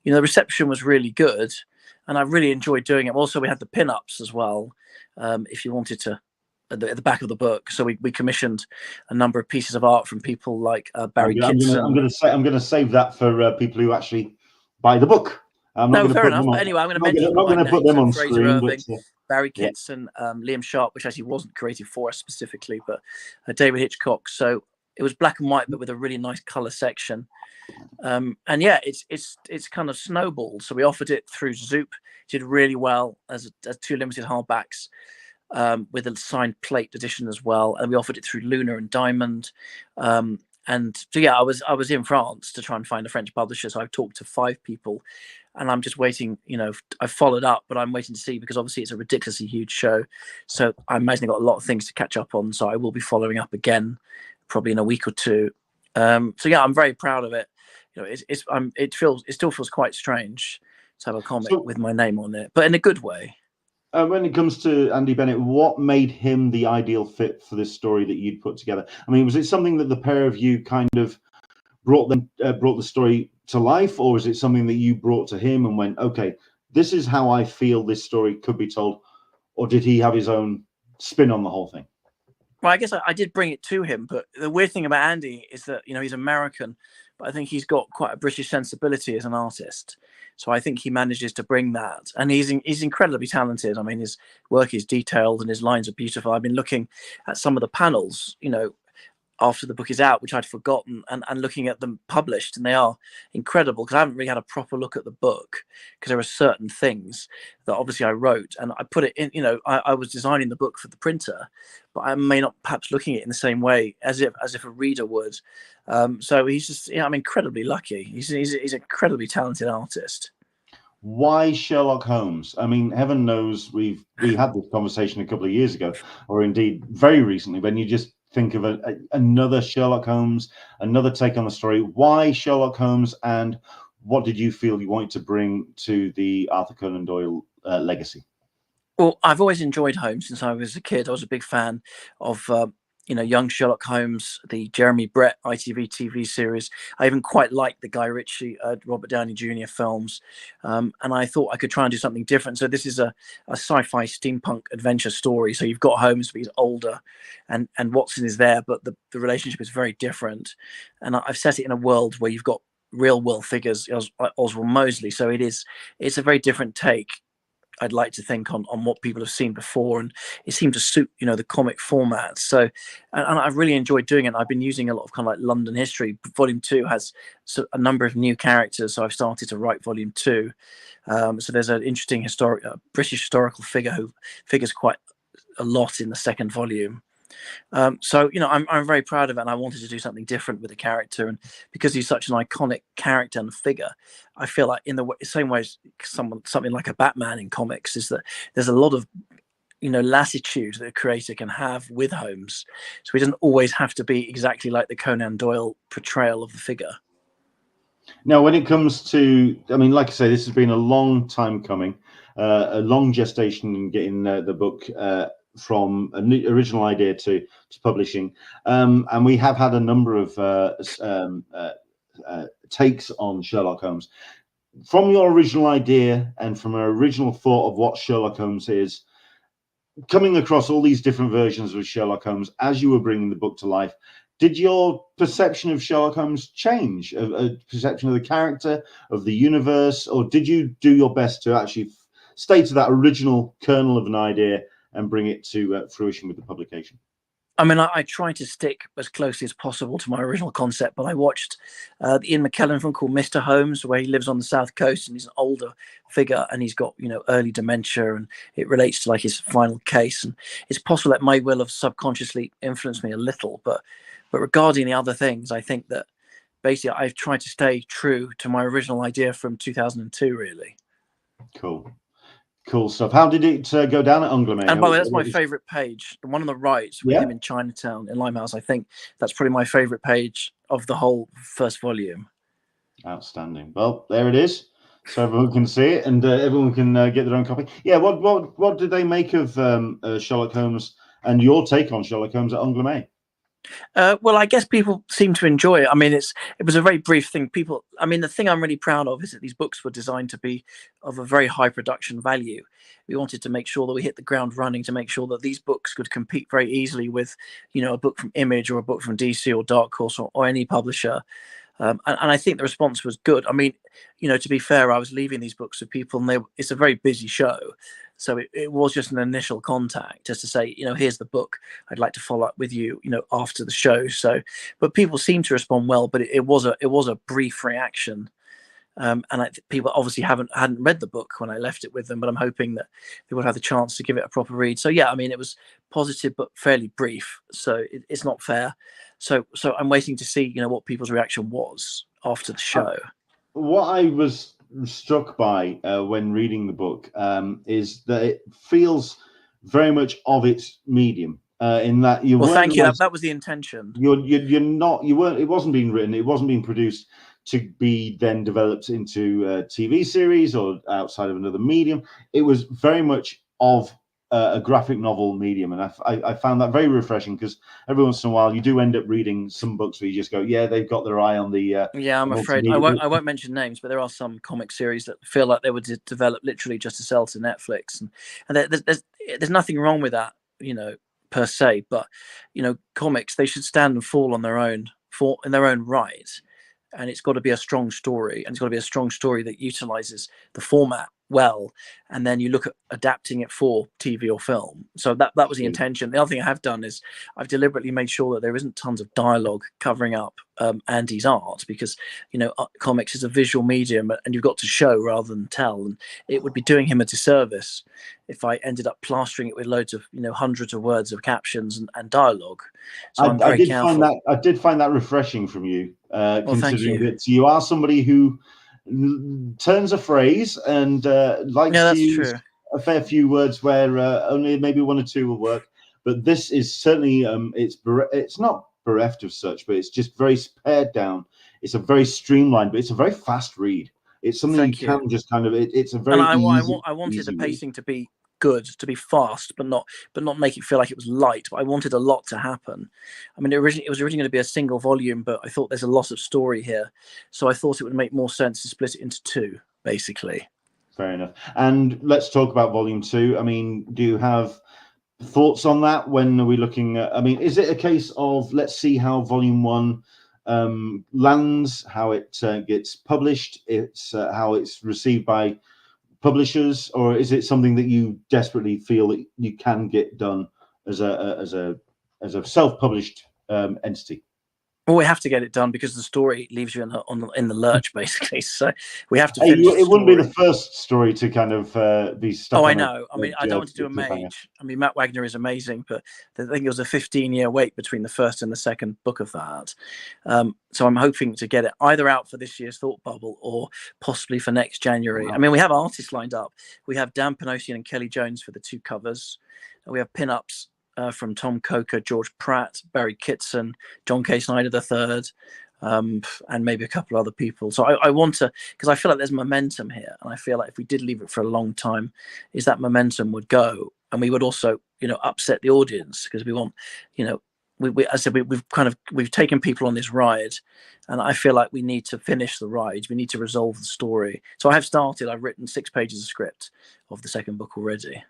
the reception was really good, and I really enjoyed doing it. Also, we had the pin-ups as well, if you wanted to, at the back of the book. So we commissioned a number of pieces of art from people like Barry Kitson. I'm going to save that for people who actually buy the book. No, fair enough. But anyway, I'm going to mention. I'm not going to put them on screen. Irving, Barry Kitson, Liam Sharp, which actually wasn't created for us specifically, but David Hitchcock. So it was black and white, but with a really nice color section. And yeah, it's kind of snowballed. So we offered it through Zoop. Did really well as 2 limited hardbacks. With a signed plate edition as well, and we offered it through Luna and Diamond. And so yeah, I was in France to try and find a French publisher. So I've talked to 5 people, and I'm just waiting. I followed up, but I'm waiting to see, because obviously it's a ridiculously huge show. So I imagine I've got a lot of things to catch up on. So I will be following up again, probably in a week or 2. So yeah, I'm very proud of it. It still feels quite strange to have a comic with my name on it, but in a good way. When it comes to Andy Bennett, what made him the ideal fit for this story that you'd put together? I mean, was it something that the pair of you kind of brought the story to life, or is it something that you brought to him and went, okay, this is how I feel this story could be told, or did he have his own spin on the whole thing? Well, I guess I did bring it to him, but the weird thing about Andy is that, he's American, but I think he's got quite a British sensibility as an artist. So I think he manages to bring that, and he's incredibly talented. I mean, his work is detailed and his lines are beautiful. I've been looking at some of the panels, after the book is out, which I'd forgotten, and looking at them published, and they are incredible, because I haven't really had a proper look at the book, because there are certain things that obviously I wrote and I put it in. I was designing the book for the printer, but I may not perhaps looking at it in the same way as if a reader would. So he's just, I'm incredibly lucky. He's an incredibly talented artist. Why Sherlock Holmes? I mean, heaven knows we had this conversation a couple of years ago, or indeed very recently, when you just think of another Sherlock Holmes, another take on the story. Why Sherlock Holmes, and what did you feel you wanted to bring to the Arthur Conan Doyle legacy? Well, I've always enjoyed Holmes since I was a kid. I was a big fan of young Sherlock Holmes, the Jeremy Brett ITV TV series. I even quite liked the Guy Ritchie, Robert Downey Jr. films. And I thought I could try and do something different. So this is a sci-fi steampunk adventure story. So you've got Holmes, but he's older, and Watson is there, but the relationship is very different. And I've set it in a world where you've got real world figures, Oswald Mosley. So it's a very different take, I'd like to think, on what people have seen before, and it seemed to suit the comic format. So and I've really enjoyed doing it. I've been using a lot of kind of like London history. Volume 2 has a number of new characters, so I've started to write volume 2. So there's an interesting British historical figure who figures quite a lot in the second volume. So I'm very proud of it, and I wanted to do something different with the character, and because he's such an iconic character and figure, I feel like in the same way as something like a Batman in comics, is that there's a lot of latitude that a creator can have with Holmes, so he doesn't always have to be exactly like the Conan Doyle portrayal of the figure. Now, when it comes to, I mean, like I say, this has been a long time coming, a long gestation in getting the book from an original idea to publishing, and we have had a number of takes on Sherlock Holmes. From your original idea and from an original thought of what Sherlock Holmes is, coming across all these different versions of Sherlock Holmes as you were bringing the book to life, did your perception of Sherlock Holmes change, a perception of the character, of the universe, or did you do your best to actually stay to that original kernel of an idea and bring it to fruition with the publication? I mean, I try to stick as closely as possible to my original concept, but I watched the Ian McKellen film called Mr. Holmes, where he lives on the South Coast and he's an older figure and he's got, early dementia, and it relates to like his final case. And it's possible that my will have subconsciously influenced me a little, but regarding the other things, I think that basically I've tried to stay true to my original idea from 2002, really. Cool stuff. How did it go down at Angleoume? And by the way, that's my favorite page. The one on the right with him in Chinatown in Limehouse. I think that's probably my favorite page of the whole first volume. Outstanding. Well, there it is, so everyone can see it and everyone can get their own copy. Yeah. What did they make of Sherlock Holmes and your take on Sherlock Holmes at Angleoume? Well, I guess people seem to enjoy it. I mean, it was a very brief thing. The thing I'm really proud of is that these books were designed to be of a very high production value. We wanted to make sure that we hit the ground running to make sure that these books could compete very easily with, a book from Image or a book from DC or Dark Horse or any publisher. And I think the response was good. I mean, to be fair, I was leaving these books with people and it's a very busy show. So it was just an initial contact just to say, here's the book. I'd like to follow up with you, after the show. So, but people seem to respond well, but it was a brief reaction. And people obviously hadn't read the book when I left it with them, but I'm hoping that they would have the chance to give it a proper read. So yeah, I mean, it was positive, but fairly brief. So it's not fair. So I'm waiting to see, what people's reaction was after the show. What I was struck by when reading the book is that it feels very much of its medium in that you well thank you, that was the intention. You're not, you weren't, it wasn't being written, it wasn't being produced to be then developed into a TV series or outside of another medium. It was very much of a graphic novel medium, and I found that very refreshing, because every once in a while you do end up reading some books where you just go, yeah, they've got their eye on the yeah, I'm afraid I won't mention names, but there are some comic series that feel like they were developed literally just to sell to Netflix, and there's nothing wrong with that, per se, but comics, they should stand and fall on their own in their own right, and it's got to be a strong story, and it's got to be a strong story that utilizes the format well, and then you look at adapting it for TV or film. So that was the intention. The other thing I have done is I've deliberately made sure that there isn't tons of dialogue covering up Andy's art, because comics is a visual medium and you've got to show rather than tell, and it would be doing him a disservice if I ended up plastering it with loads of hundreds of words of captions and dialogue. So I'm very careful. I did find that refreshing from you, considering that you are somebody who turns a phrase and likes to use a fair few words where only maybe one or two will work. But this is certainly it's not bereft of such, but it's just very pared down. It's a very streamlined, but it's a very fast read. It's something you can just kind of. It's a very. And I wanted the pacing to be good, to be fast, but not make it feel like it was light. But I wanted a lot to happen. I mean, it was originally going to be a single volume, but I thought there's a lot of story here, so I thought it would make more sense to split it into two, basically. Fair enough. And let's talk about volume 2. I mean, do you have thoughts on that? When are we looking at? I mean, is it a case of let's see how volume 1 lands, how it gets published, how it's received by publishers, or is it something that you desperately feel that you can get done as a self-published entity? Well, we have to get it done because the story leaves you in the lurch, basically. So we have to finish. It wouldn't be the first story to kind of be stuck. Oh, I know. I mean, I don't want to do a mage. I mean, Matt Wagner is amazing, but I think there was a 15-year wait between the first and the second book of that. So I'm hoping to get it either out for this year's Thought Bubble or possibly for next January. Wow. I mean, we have artists lined up. We have Dan Panosian and Kelly Jones for the 2 covers. We have pin-ups from Tom Coker, George Pratt, Barry Kitson, John K. Snyder III, and maybe a couple of other people. So I want to, because I feel like there's momentum here, and I feel like if we did leave it for a long time, is that momentum would go, and we would also, upset the audience, because we want, I said we've taken people on this ride, and I feel like we need to finish the ride. We need to resolve the story. So I have started. I've written 6 pages of script of the second book already.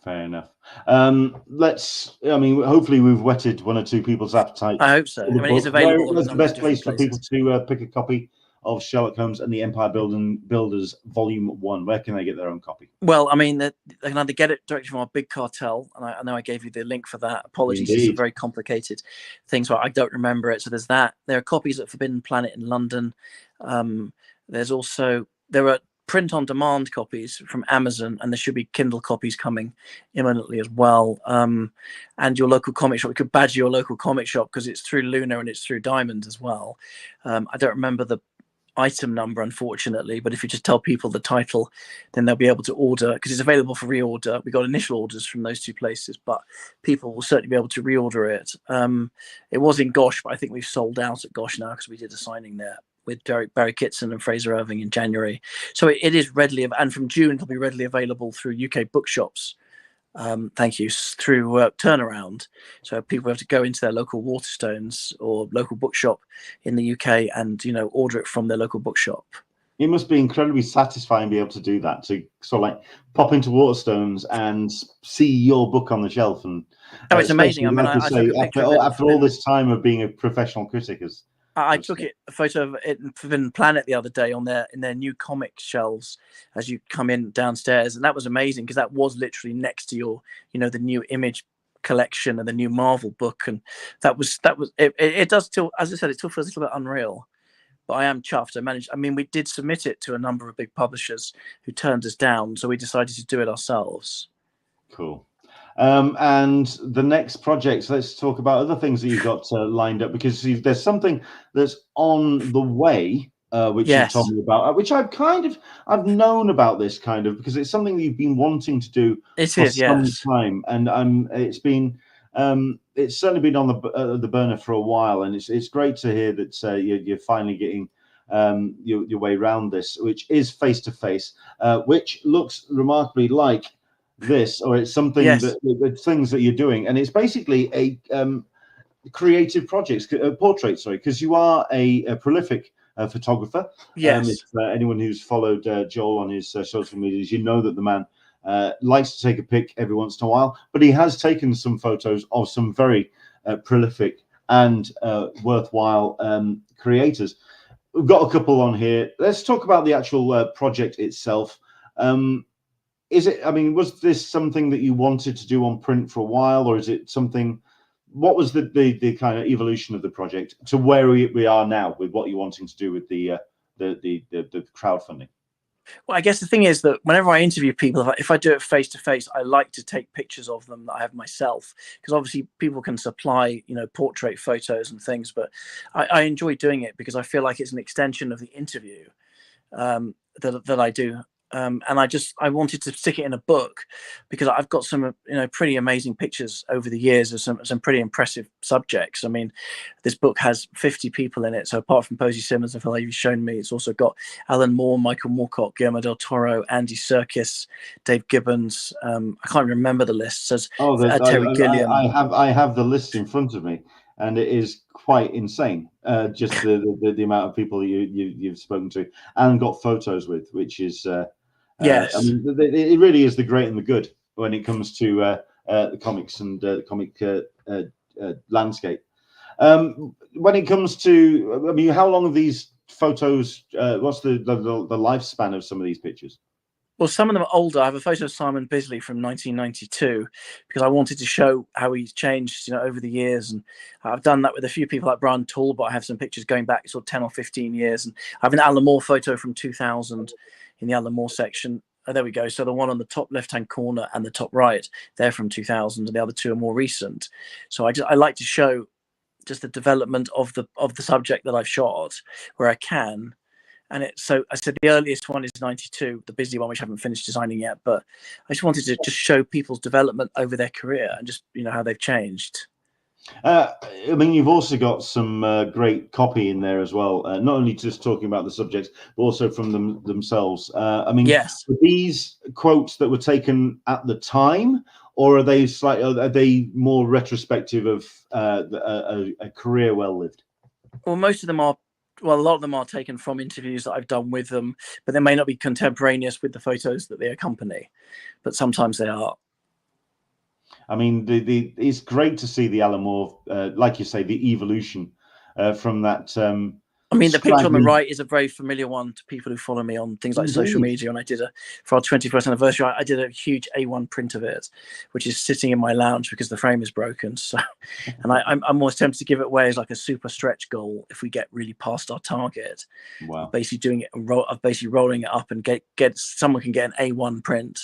Fair enough. Hopefully we've whetted 1 or 2 people's appetite. I hope so. I mean, it's available. Where's the best place for people to pick a copy of Sherlock Holmes and the Empire Builders Volume 1. Where can they get their own copy? Well, I mean, they can either get it directly from our big cartel, and I know I gave you the link for that. Apologies, Indeed. it's a very complicated thing, so I don't remember it. So there's that. There are copies at Forbidden Planet in London. There are print-on-demand copies from Amazon, and there should be Kindle copies coming imminently as well. And your local comic shop, you could badge your local comic shop because it's through Luna and it's through Diamond as well. I don't remember the item number, unfortunately, but if you just tell people the title, then they'll be able to order, because it's available for reorder. We got initial orders from those two places, but people will certainly be able to reorder it. It was in Gosh, but I think we've sold out at Gosh now because we did a signing there with Barry Kitson and Fraser Irving in January. So it is readily, and from June it'll be readily available through UK bookshops. Thank you, through Turnaround. So people have to go into their local Waterstones or local bookshop in the UK and, order it from their local bookshop. It must be incredibly satisfying to be able to do that, to sort of like pop into Waterstones and see your book on the shelf. And it's amazing. I mean, like I took a picture after all this time of being a professional critic, I took a photo of it in Forbidden Planet the other day in their new comic shelves as you come in downstairs, and that was amazing because that was literally next to your, the new Image collection and the new Marvel book, and that was it does still, as I said, it still feels a little bit unreal, but I am chuffed. We did submit it to a number of big publishers who turned us down, so we decided to do it ourselves. Cool. And the next projects, let's talk about other things that you've got lined up, because there's something that's on the way, which you told me about, which I've known about this because it's something that you've been wanting to do for some time, and it's certainly been on the burner for a while, and it's great to hear that you're finally getting your way around this, which is face to face, which looks remarkably like this, or it's something that things that you're doing, and it's basically a creative portrait, because you are a prolific photographer. If anyone who's followed Joel on his social medias, you know that the man likes to take a pic every once in a while, but he has taken some photos of some very prolific and worthwhile creators. We've got a couple on here. Let's talk about the actual project itself. Was this something that you wanted to do on print for a while, or is it something? What was the kind of evolution of the project to where we are now with what you're wanting to do with the crowdfunding? Well, I guess the thing is that whenever I interview people, if I do it face to face, I like to take pictures of them that I have myself, because obviously people can supply, portrait photos and things, but I enjoy doing it because I feel like it's an extension of the interview that I do. And I wanted to stick it in a book because I've got some, pretty amazing pictures over the years of some pretty impressive subjects. I mean, this book has 50 people in it. So apart from Posey Simmons and Phil you've shown me, it's also got Alan Moore, Michael Moorcock, Guillermo del Toro, Andy Serkis, Dave Gibbons. I can't remember the list. So Terry Gilliam. I have the list in front of me, and it is quite insane. Just the amount of people you've spoken to and got photos with, which is. It really is the great and the good when it comes to the comics and the comic landscape. When it comes to, how long are these photos? What's the lifespan of some of these pictures? Well, some of them are older. I have a photo of Simon Bisley from 1992 because I wanted to show how he's changed, over the years. And I've done that with a few people like Brian Toole, but I have some pictures going back sort of 10 or 15 years. And I have an Alan Moore photo from 2000 in the Alan Moore section. Oh, there we go. So the one on the top left-hand corner and the top right, they're from 2000, and the other two are more recent. So I like to show just the development of the subject that I've shot where I can. And so I said the earliest one is 92, the Bisley one, which I haven't finished designing yet. But I just wanted to just show people's development over their career and just, how they've changed. You've also got some great copy in there as well. Not only just talking about the subjects, but also from themselves. Yes. Were these quotes that were taken at the time, or are they more retrospective of a career well lived? Well, most of them are. Well, a lot of them are taken from interviews that I've done with them, but they may not be contemporaneous with the photos that they accompany. But sometimes they are. It's great to see the Alan Moore, like you say, the evolution from that I mean, the picture on the scraggly. right is a very familiar one to people who follow me on things like social media. And I did for our 21st anniversary, I did a huge A1 print of it, which is sitting in my lounge because the frame is broken. So, and I'm almost tempted to give it away as like a super stretch goal if we get really past our target. Wow. Basically doing it, basically rolling it up and get someone can get an A1 print.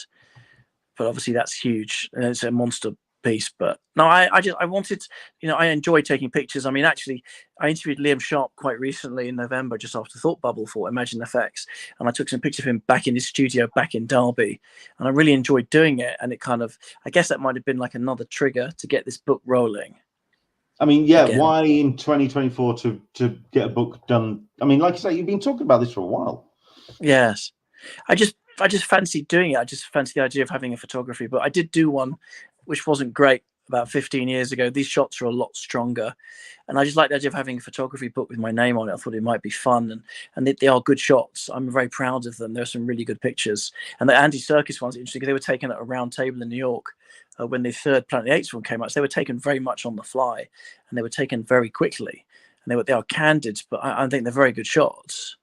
But obviously that's huge. And it's a monster piece. But no, I wanted, I enjoy taking pictures. I mean, actually, I interviewed Liam Sharp quite recently in November, just after Thought Bubble for Imagine FX, and I took some pictures of him back in his studio back in Derby, and I really enjoyed doing it. And it kind of, I guess that might have been like another trigger to get this book rolling. I mean, yeah, again. Why in 2024 to get a book done? I mean, like you say, you've been talking about this for a while. Yes, I just fancied doing it. I just fancied the idea of having a photography. But I did do one, which wasn't great, about 15 years ago. These shots are a lot stronger, and I just like the idea of having a photography book with my name on it. I thought it might be fun, and they are good shots. I'm very proud of them. There are some really good pictures, and the Andy Serkis one's interesting because they were taken at a round table in New York when the third Planet of the Apes one came out. So they were taken very much on the fly, and they were taken very quickly, and they are candid, but I think they're very good shots.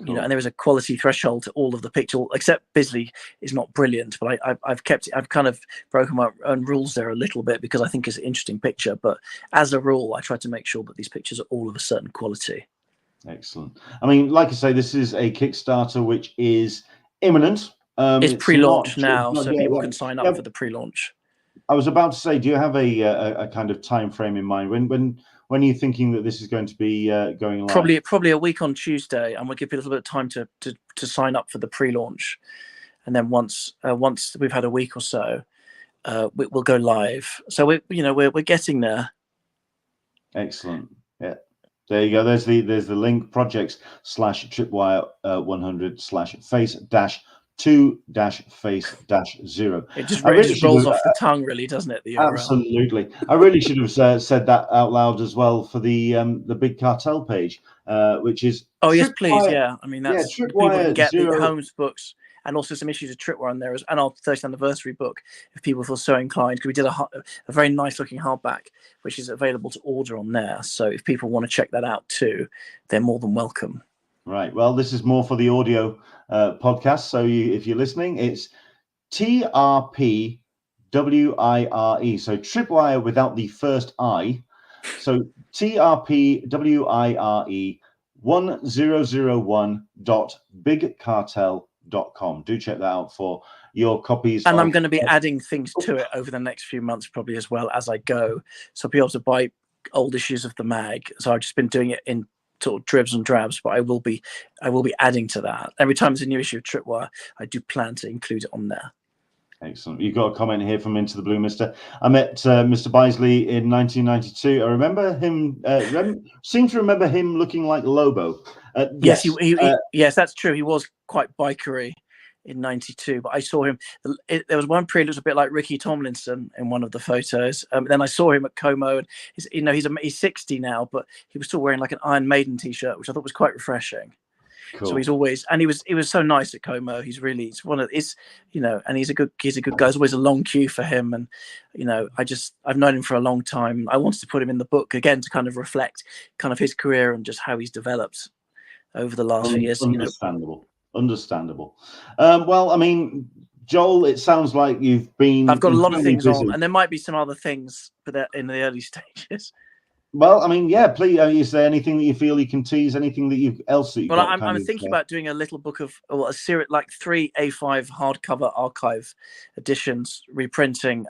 Cool. And there is a quality threshold to all of the picture, except Bisley is not brilliant, but I've kind of broken my own rules there a little bit because I think it's an interesting picture. But as a rule, I try to make sure that these pictures are all of a certain quality. Excellent. I mean, like I say, this is a Kickstarter which is imminent. It's pre-launch now, so people can sign up for the pre-launch. I was about to say, do you have a kind of time frame in mind? When are you thinking that this is going to be going live? Probably a week on Tuesday, and we'll give you a little bit of time to sign up for the pre-launch, and then once we've had a week or so, we'll go live. So we're getting there. Excellent. Yeah, there you go. There's the link: projects/tripwire 100/face-2-face-0. It just rolls off the tongue, really, doesn't it? The URL. Absolutely. I really should have said that out loud as well for the Big Cartel page, which is. Oh yes, please. Yeah, I mean that's people can get the Holmes books and also some issues of Tripwire on there, and our 30th anniversary book if people feel so inclined. Because we did a very nice looking hardback, which is available to order on there. So if people want to check that out too, they're more than welcome. Right. Well, this is more for the audio podcast. So if you're listening, it's TRPWIRE. So Tripwire without the first I. So TRPWIRE 1001.bigcartel.com. Do check that out for your copies. And I'm going to be adding things to it over the next few months, probably as well as I go. So be able to buy old issues of the mag. So I've just been doing it in sort of dribs and drabs, but I will be adding to that. Every time there's a new issue of Tripwire, I do plan to include it on there. Excellent. You've got a comment here from Into the Blue Mister. I met Mr. Bisley in 1992. I remember him, seem to remember him looking like Lobo. Yes, yes, that's true. He was quite bikery in 92, but I saw him. There was one period that was a bit like Ricky Tomlinson in one of the photos. Then I saw him at Como, and he's 60 now, but he was still wearing like an Iron Maiden t-shirt, which I thought was quite refreshing. Cool. So he's always, and he was so nice at Como. He's one of and he's a good guy. There's always a long queue for him, and I've known him for a long time. I wanted to put him in the book again to kind of reflect kind of his career and just how he's developed over the last few years. Understandable. Well, I mean, Joel, it sounds like I've got a lot of things busy on, and there might be some other things, but they're in the early stages. Well, I mean, yeah, please. Is there anything that you feel you can tease? Anything that you've Well, I'm thinking about doing a little book of a series, like 3 A5 hardcover archive editions, reprinting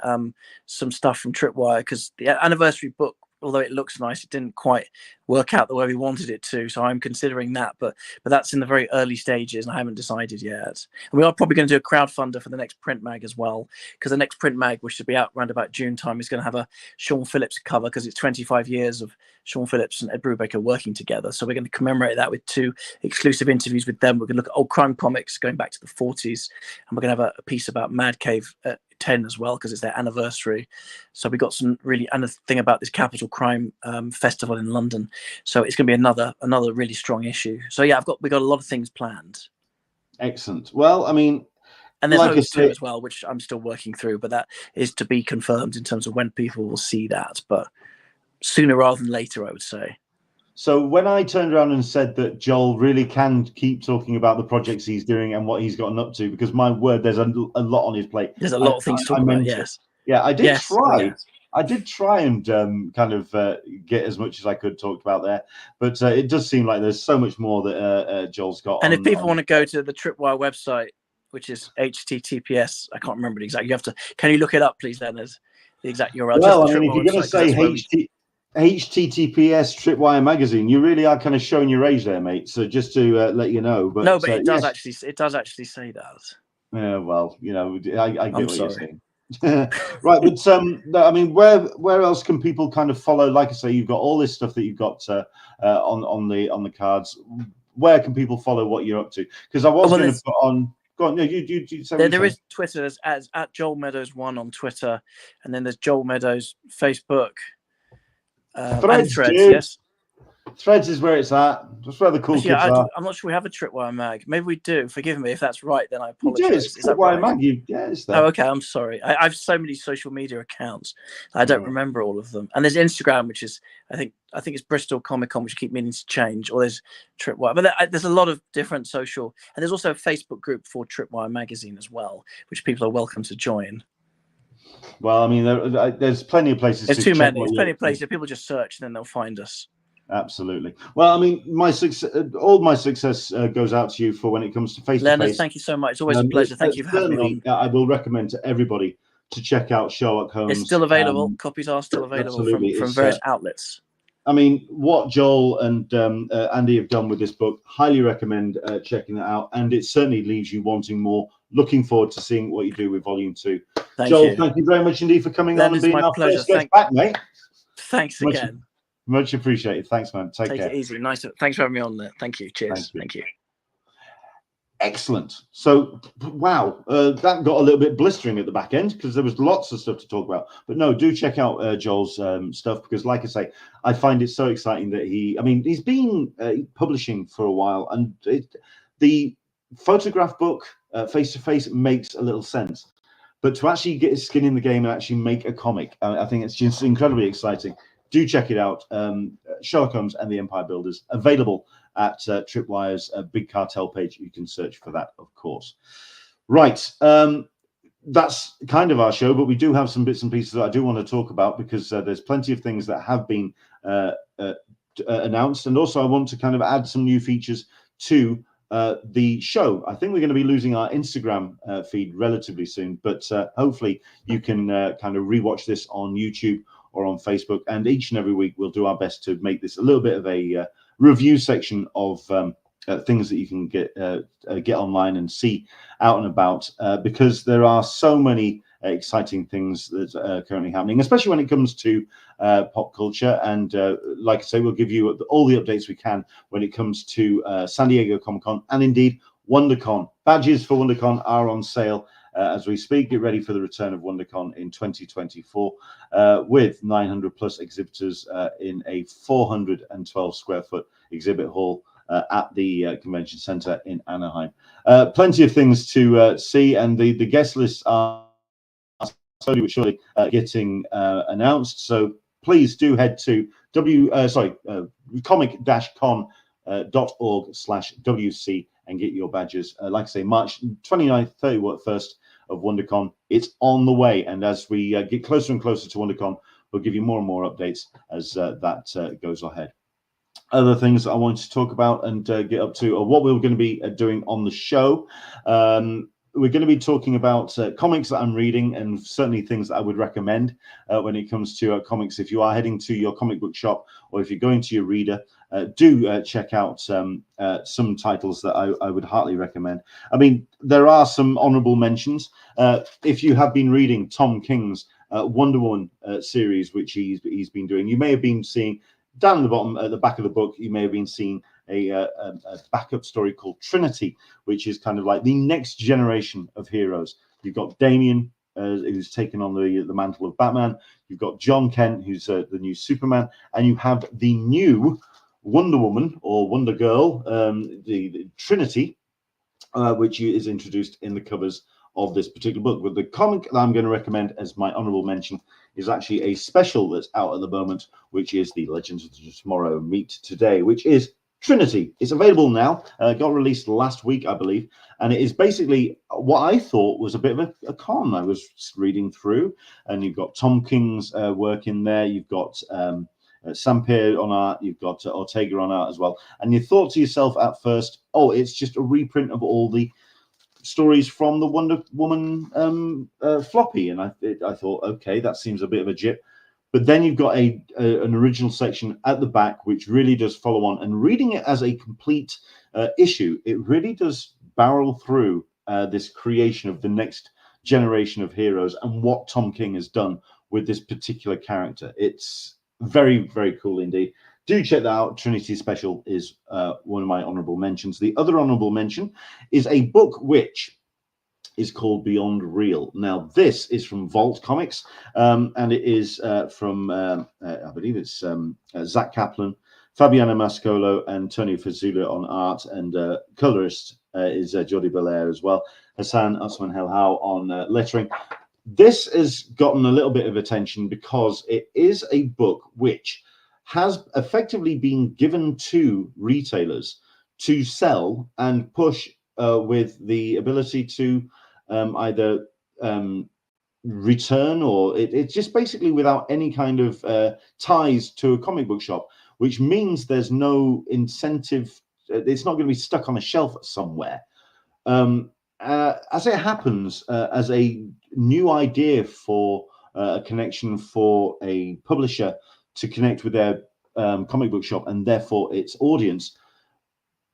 some stuff from Tripwire, because the anniversary book, although it looks nice, it didn't quite work out the way we wanted it to. So I'm considering that, but that's in the very early stages, and I haven't decided yet. And we are probably going to do a crowdfunder for the next print mag as well, because the next print mag, which should be out around about June time, is going to have a Sean Phillips cover, because it's 25 years of Sean Phillips and Ed Brubaker working together. So we're going to commemorate that with 2 exclusive interviews with them. We're going to look at old crime comics going back to the 40s, and we're going to have a piece about Mad Cave 10 as well, because it's their anniversary. So we got some really, and a thing about this Capital Crime Festival in London. So it's going to be another really strong issue. So yeah, we got a lot of things planned. Excellent. Well, I mean, and there's Homes too as well, which I'm still working through, but that is to be confirmed in terms of when people will see that, but sooner rather than later, I would say. So when I turned around and said that Joel really can keep talking about the projects he's doing and what he's gotten up to, because my word, there's a lot on his plate. There's a lot of things to talk about. Yes. Yeah, I did try. Yes. I did try and kind of get as much as I could talk about there, but it does seem like there's so much more that Joel's got. And if people want to go to the Tripwire website, which is HTTPS, I can't remember the exact. You have to. Can you look it up, please? Then there's the exact URL. Well, I mean, if you're going to say HTTPS Tripwire Magazine, you really are kind of showing your age there, mate. So just to let you know, but no, but it does actually. It does actually say that. Yeah, well, you know, I get what you're saying. Right, but I mean, where else can people kind of follow? Like I say, you've got all this stuff that you've got on the cards. Where can people follow what you're up to? Because I was going to put on. Go on, no, you say there is Twitter. There's at Joel Meadows 1 on Twitter, and then there's Joel Meadows Facebook. And Threads, yes. Threads is where it's at. That's where the cool kids are. I'm not sure we have a Tripwire mag. Maybe we do. Forgive me if that's right. Then I apologize. Yeah, it's Tripwire mag. It's there. Oh, okay. I'm sorry. I have so many social media accounts. I don't remember all of them. And there's Instagram, which is I think it's Bristol Comic Con, which I keep meaning to change. Or there's Tripwire, but there's a lot of different social. And there's also a Facebook group for Tripwire Magazine as well, which people are welcome to join. Well, I mean, there's plenty of places. There's too many. There's plenty of places. People just search, and then they'll find us. Absolutely. Well, I mean, all my success goes out to you for when it comes to face-to-face. Leonard, thank you so much. It's always a pleasure. Thank you for having me on. I will recommend to everybody to check out Sherlock Holmes. It's still available. Copies are still available from various outlets. I mean, what Joel and Andy have done with this book, highly recommend checking it out. And it certainly leaves you wanting more. Looking forward to seeing what you do with Volume 2. Joel, thank you very much indeed for coming on and being our first guest back, mate. Thanks again. Much appreciated. Thanks, man. Take care. It easy. Nice. Thanks for having me on there. Thank you. Cheers. Thank you. Excellent. So, wow, that got a little bit blistering at the back end because there was lots of stuff to talk about. But no, do check out Joel's stuff because, like I say, I find it so exciting that he's been publishing for a while, and the photograph book face-to-face makes a little sense. But to actually get his skin in the game and actually make a comic, I think it's just incredibly exciting. Do check it out. Sherlock Holmes and the Empire Builders, available at Tripwire's Big Cartel page. You can search for that, of course. Right. That's kind of our show, but we do have some bits and pieces that I do want to talk about because there's plenty of things that have been announced. And also I want to kind of add some new features to the show. I think we're going to be losing our Instagram feed relatively soon, but hopefully you can kind of rewatch this on YouTube or on Facebook, and each and every week we'll do our best to make this a little bit of a review section of things that you can get online and see out and about, because there are so many exciting things that are currently happening, especially when it comes to pop culture. And like I say, we'll give you all the updates we can when it comes to San Diego Comic Con and indeed WonderCon. Badges for WonderCon are on sale as we speak. Get ready for the return of WonderCon in 2024 with 900 plus exhibitors in a 412 square foot exhibit hall at the convention center in Anaheim. Plenty of things to see, and the guest lists are slowly but surely getting announced. So please do head to comic-con.org/WC and get your badges. Like I say, March 29th, 31st of WonderCon. It's on the way. And as we get closer and closer to WonderCon, we'll give you more and more updates as that goes ahead. Other things I wanted to talk about and get up to are what we're going to be doing on the show. We're going to be talking about comics that I'm reading and certainly things that I would recommend when it comes to comics. If you are heading to your comic book shop or if you're going to your reader, do check out some titles that I would heartily recommend. I mean, there are some honorable mentions. If you have been reading Tom King's Wonder Woman series, which he's been doing, you may have been seeing down at the bottom, at the back of the book, you may have been seeing a backup story called Trinity, which is kind of like the next generation of heroes. You've got Damian, who's taken on the mantle of Batman. You've got John Kent, who's the new Superman, and you have the new Wonder Woman or Wonder Girl, the Trinity, which is introduced in the covers of this particular book. But the comic that I'm going to recommend as my honorable mention is actually a special that's out at the moment, which is the Legends of Tomorrow Meet Today, which is Trinity. It's available now. Got released last week, I believe, and it is basically what I thought was a bit of a con. I was reading through, and you've got Tom King's work in there. You've got Sampere on art. You've got Ortega on art as well. And you thought to yourself at first, oh, it's just a reprint of all the stories from the Wonder Woman floppy. And I thought, okay, that seems a bit of a jip. But then you've got an original section at the back, which really does follow on. And reading it as a complete issue, it really does barrel through this creation of the next generation of heroes and what Tom King has done with this particular character. It's very, very cool indeed. Do check that out. Trinity Special is one of my honorable mentions. The other honorable mention is a book which is called Beyond Real. Now, this is from Vault Comics, and it is from, I believe it's Zach Kaplan, Fabiana Mascolo, and Antonio Fazula on art, and colorist is Jordi Belair as well, Hassan Osman Helhau on lettering. This has gotten a little bit of attention because it is a book which has effectively been given to retailers to sell and push with the ability to either return, or it's just basically without any kind of ties to a comic book shop, which means there's no incentive. It's not going to be stuck on a shelf somewhere. As it happens, as a new idea for a connection for a publisher to connect with their comic book shop and therefore its audience,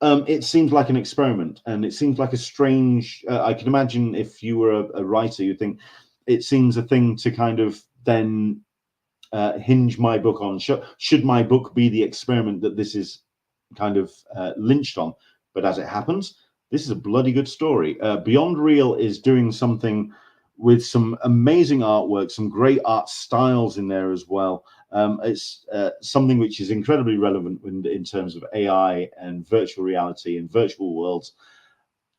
it seems like an experiment, and it seems like a strange, I can imagine if you were a writer, you'd think it seems a thing to kind of then hinge my book on. Should my book be the experiment that this is kind of lynched on? But as it happens, this is a bloody good story. Beyond Real is doing something with some amazing artwork, some great art styles in there as well. It's something which is incredibly relevant in terms of AI and virtual reality and virtual worlds.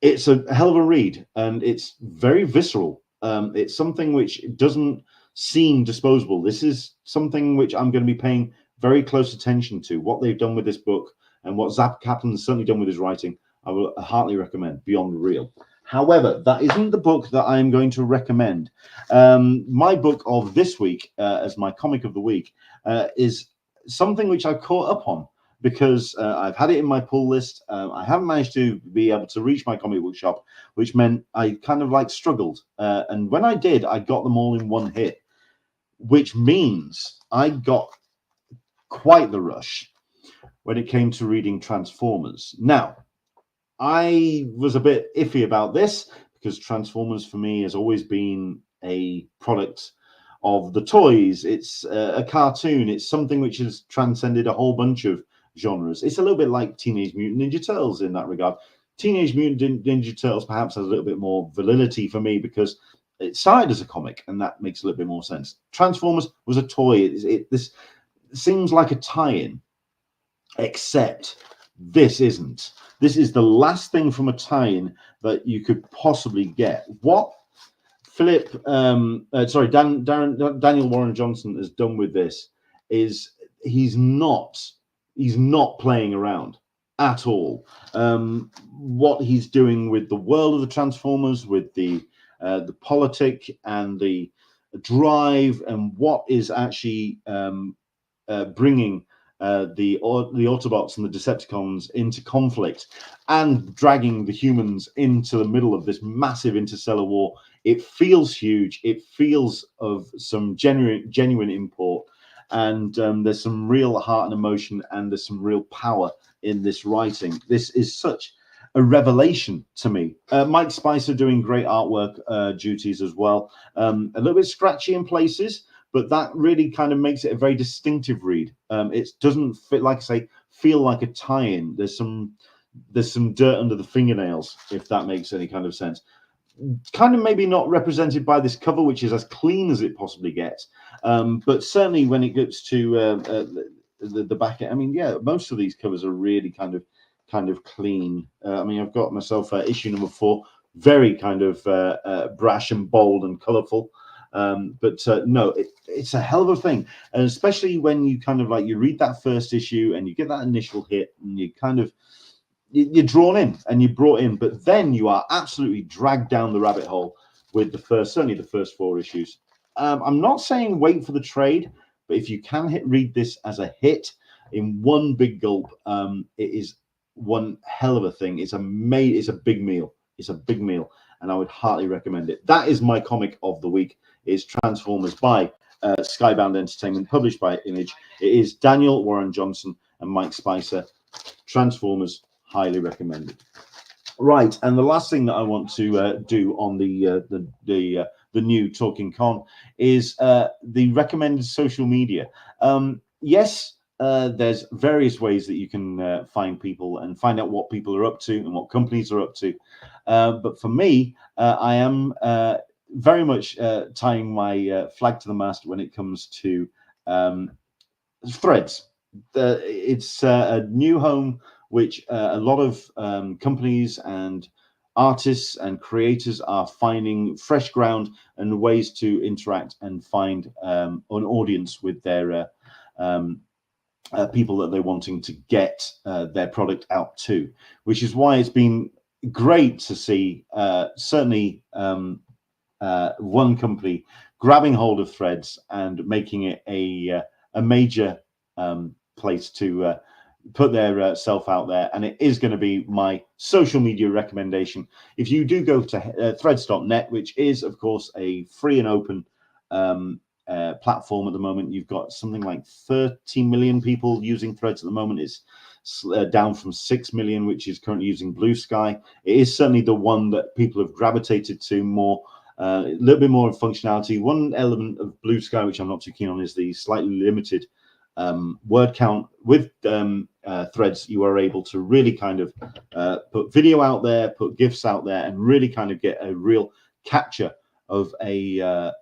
It's a hell of a read, and it's very visceral. It's something which doesn't seem disposable. This is something which I'm going to be paying very close attention to, what they've done with this book and what Zach Kaplan's certainly done with his writing. I will heartily recommend Beyond Real. However, that isn't the book that I'm going to recommend. My book of this week, as my comic of the week, is something which I've caught up on because I've had it in my pull list. I haven't managed to be able to reach my comic book shop, which meant I kind of like struggled. And when I did, I got them all in one hit, which means I got quite the rush when it came to reading Transformers. Now, I was a bit iffy about this because Transformers for me has always been a product of the toys. It's a cartoon. It's something which has transcended a whole bunch of genres. It's a little bit like Teenage Mutant Ninja Turtles in that regard. Teenage Mutant Ninja Turtles perhaps has a little bit more validity for me because it started as a comic, and that makes a little bit more sense. Transformers was a toy. This seems like a tie-in, except this isn't. This is the last thing from a tie-in that you could possibly get. What Daniel Warren Johnson has done with this is he's not playing around at all. What he's doing with the world of the Transformers, with the politic and the drive, and what is actually bringing the Autobots and the Decepticons into conflict and dragging the humans into the middle of this massive interstellar war. It feels huge. It feels of some genuine import, and there's some real heart and emotion, and there's some real power in this writing. This is such a revelation to me. Mike Spicer doing great artwork duties as well. A little bit scratchy in places, but that really kind of makes it a very distinctive read. It doesn't fit, like I say, feel like a tie-in. There's some dirt under the fingernails, if that makes any kind of sense. Kind of maybe not represented by this cover, which is as clean as it possibly gets. But certainly when it gets to the back end, I mean, yeah, most of these covers are really kind of clean. I mean, I've got myself issue number 4, very kind of brash and bold and colourful. No, it's a hell of a thing, and especially when you kind of like you read that first issue and you get that initial hit, and you kind of you're drawn in and you're brought in, but then you are absolutely dragged down the rabbit hole with certainly the first 4 issues. I'm not saying wait for the trade, but if you can read this as a hit in one big gulp, it is one hell of a thing. It's a big meal. It's a big meal, and I would heartily recommend it. That is my comic of the week. It's Transformers by Skybound Entertainment, published by Image. It is Daniel Warren Johnson and Mike Spicer. Transformers, highly recommended. Right, and the last thing that I want to do on the new Talkin Con is the recommended social media. Yes, there's various ways that you can find people and find out what people are up to and what companies are up to. But for me, I am very much tying my flag to the mast when it comes to Threads. It's a new home which a lot of companies and artists and creators are finding fresh ground and ways to interact and find an audience with their people that they're wanting to get their product out to, which is why it's been great to see certainly one company grabbing hold of Threads and making it a major place to put their self out there. And it is going to be my social media recommendation. If you do go to threads.net, which is of course a free and open platform at the moment, you've got something like 30 million people using Threads at the moment. It's down from 6 million, which is currently using Blue Sky. It is certainly the one that people have gravitated to more, a little bit more functionality. One element of Blue Sky, which I'm not too keen on, is the slightly limited word count. With Threads, you are able to really kind of put video out there, put GIFs out there, and really kind of get a real capture of a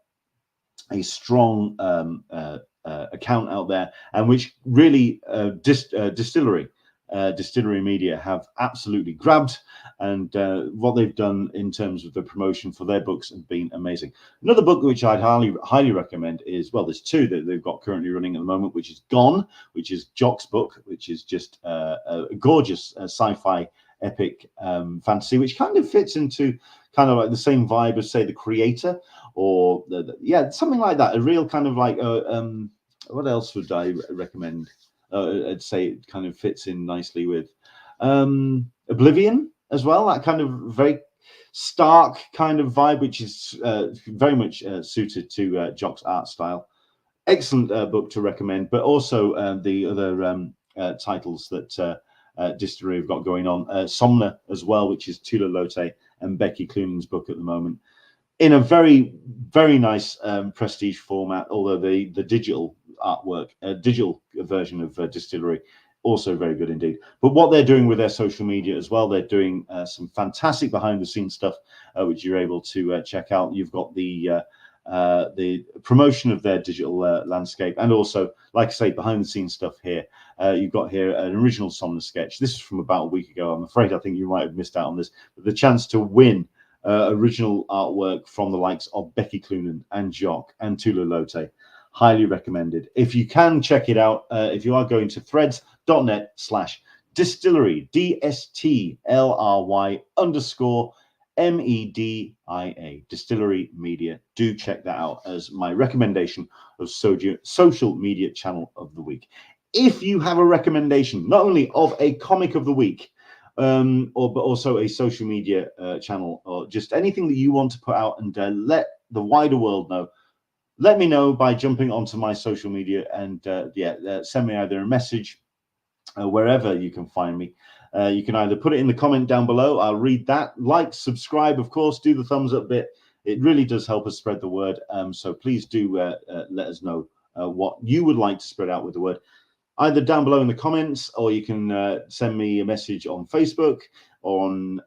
strong account out there, and which really distillery media have absolutely grabbed, and what they've done in terms of the promotion for their books have been amazing. Another book which I'd highly recommend is, well, there's 2 that they've got currently running at the moment, which is Gone, which is Jock's book, which is just a gorgeous sci-fi epic fantasy, which kind of fits into kind of like the same vibe as, say, The Creator, or yeah, something like that. A real kind of like what else would I recommend? I'd say it kind of fits in nicely with Oblivion as well. That kind of very stark kind of vibe, which is very much suited to Jock's art style. Excellent book to recommend, but also the other titles that Distillery have got going on. Somna as well, which is Tula Lote and Becky Cloonan's book at the moment, in a very, very nice prestige format, although the digital artwork, digital version of Distillery, also very good indeed. But what they're doing with their social media as well, they're doing some fantastic behind-the-scenes stuff, which you're able to check out. You've got the promotion of their digital landscape, and also, like I say, behind-the-scenes stuff here. You've got here an original Somna sketch. This is from about a week ago. I'm afraid I think you might have missed out on this, but the chance to win original artwork from the likes of Becky Cloonan and Jock and Tula Lote. Highly recommended. If you can check it out, if you are going to threads.net/distillery, DSTLRY_MEDIA, Distillery Media. Do check that out as my recommendation of social media channel of the week. If you have a recommendation, not only of a comic of the week, but also a social media channel, or just anything that you want to put out and let the wider world know, let me know by jumping onto my social media and send me either a message wherever you can find me. You can either put it in the comment down below. I'll read that. Like, subscribe, of course, do the thumbs up bit. It really does help us spread the word. So please do let us know what you would like to spread out with the word, either down below in the comments, or you can send me a message on Facebook, on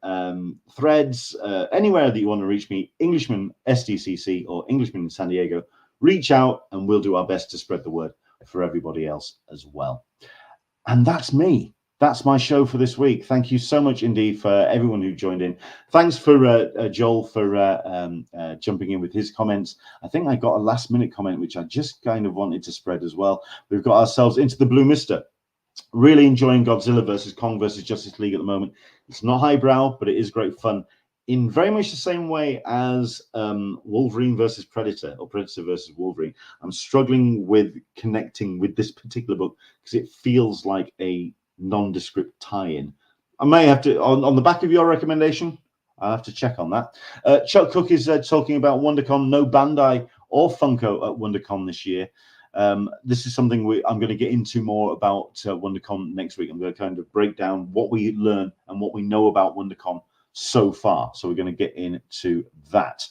Threads, anywhere that you want to reach me. Englishman SDCC or Englishman in San Diego. Reach out and we'll do our best to spread the word for everybody else as well. And that's me. that's my show for this week. Thank you so much indeed for everyone who joined in. Thanks for Joel for jumping in with his comments. I think I got a last-minute comment, which I just kind of wanted to spread as well. We've got ourselves into the Blue Mister. Really enjoying Godzilla versus Kong versus Justice League at the moment. It's not highbrow, but it is great fun. In very much the same way as Wolverine versus Predator, or Predator versus Wolverine, I'm struggling with connecting with this particular book because it feels like a nondescript tie-in. I may have to, on the back of your recommendation, I'll have to check on that. Chuck Cook is talking about WonderCon. No Bandai or Funko at WonderCon this year. This is something I'm going to get into more about WonderCon next week. I'm going to kind of break down what we learn and what we know about WonderCon so far. So we're going to get into that.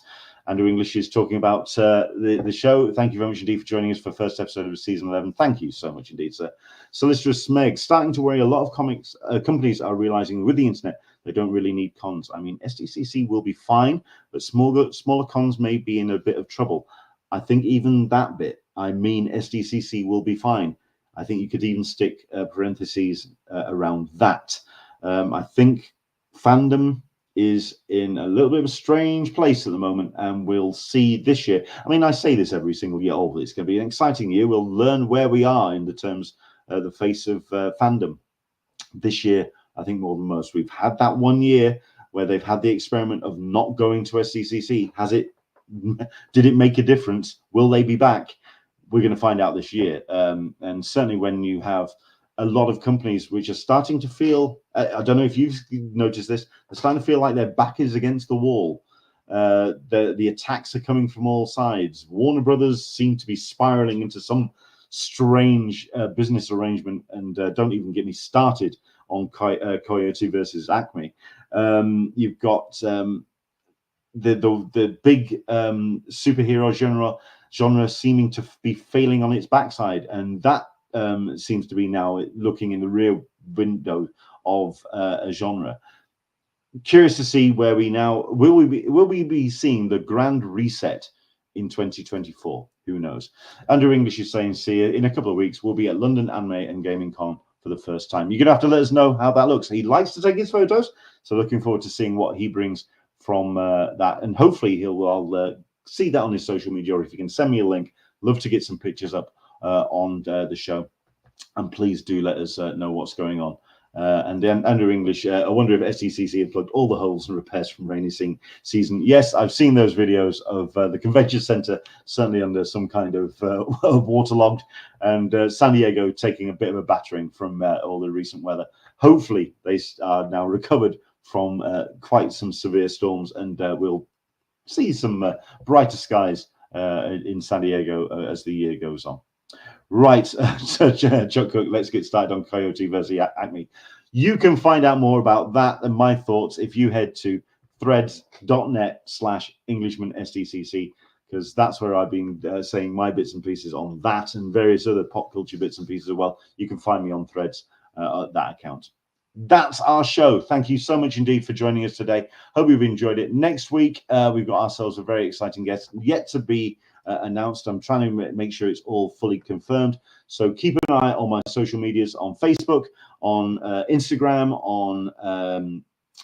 Andrew English is talking about the show. Thank you very much indeed for joining us for the first episode of season 11. Thank you so much indeed, sir. Solicitor Smeg, starting to worry a lot of comics companies are realizing with the internet they don't really need cons. I mean, SDCC will be fine, but smaller cons may be in a bit of trouble. I think even that bit, I mean, SDCC will be fine. I think you could even stick parentheses around that. I think fandom is in a little bit of a strange place at the moment, and we'll see this year. I mean, I say this every single year. Oh, it's going to be an exciting year. We'll learn where we are in the terms, the face of fandom. This year, I think more than most. We've had that 1 year where they've had the experiment of not going to SDCC. Did it make a difference? Will they be back? We're going to find out this year. And certainly when you have a lot of companies which are starting to feel, I don't know if you've noticed this, they're starting to feel like their back is against the wall. The attacks are coming from all sides. Warner Brothers seem to be spiraling into some strange business arrangement, and don't even get me started on Coyote versus Acme. You've got the big superhero genre seeming to be failing on its backside, and that seems to be now looking in the rear window of a genre. Curious to see where we now will we be seeing the grand reset in 2024? Who knows? Andrew English is saying, see you in a couple of weeks. We'll be at London Anime and Gaming Con for the first time. You're gonna have to let us know how that looks. He likes to take his photos, so looking forward to seeing what he brings from that, and hopefully I'll see that on his social media, or if you can send me a link. Love to get some pictures up on the show, and please do let us know what's going on. And then Andrew English, I wonder if SDCC had plugged all the holes and repairs from rainy season. Yes, I've seen those videos of the convention center certainly under some kind of waterlogged, and San Diego taking a bit of a battering from all the recent weather. Hopefully they are now recovered from quite some severe storms, and we'll see some brighter skies in San Diego as the year goes on. Right, so Chuck Cook, let's get started on Coyote versus Acme. You can find out more about that and my thoughts if you head to threads.net/Englishman SDCC, because that's where I've been saying my bits and pieces on that and various other pop culture bits and pieces as well. You can find me on Threads at that account. That's our show. Thank you so much indeed for joining us today. Hope you've enjoyed it. Next week, we've got ourselves a very exciting guest yet to be announced. I'm trying to make sure it's all fully confirmed. So keep an eye on my social medias, on Facebook, on Instagram, on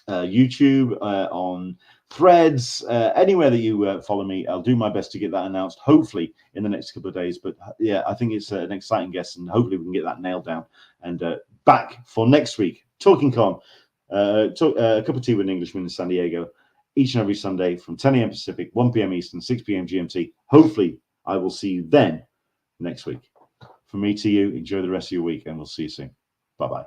YouTube, on Threads, anywhere that you follow me. I'll do my best to get that announced, hopefully in the next couple of days. But yeah, I think it's an exciting guest, and hopefully we can get that nailed down. And back for next week, Talkin Con, a cup of tea with an Englishman in San Diego, each and every Sunday from 10 a.m. Pacific, 1 p.m. Eastern, 6 p.m. GMT. Hopefully, I will see you then next week. From me to you, enjoy the rest of your week, and we'll see you soon. Bye-bye.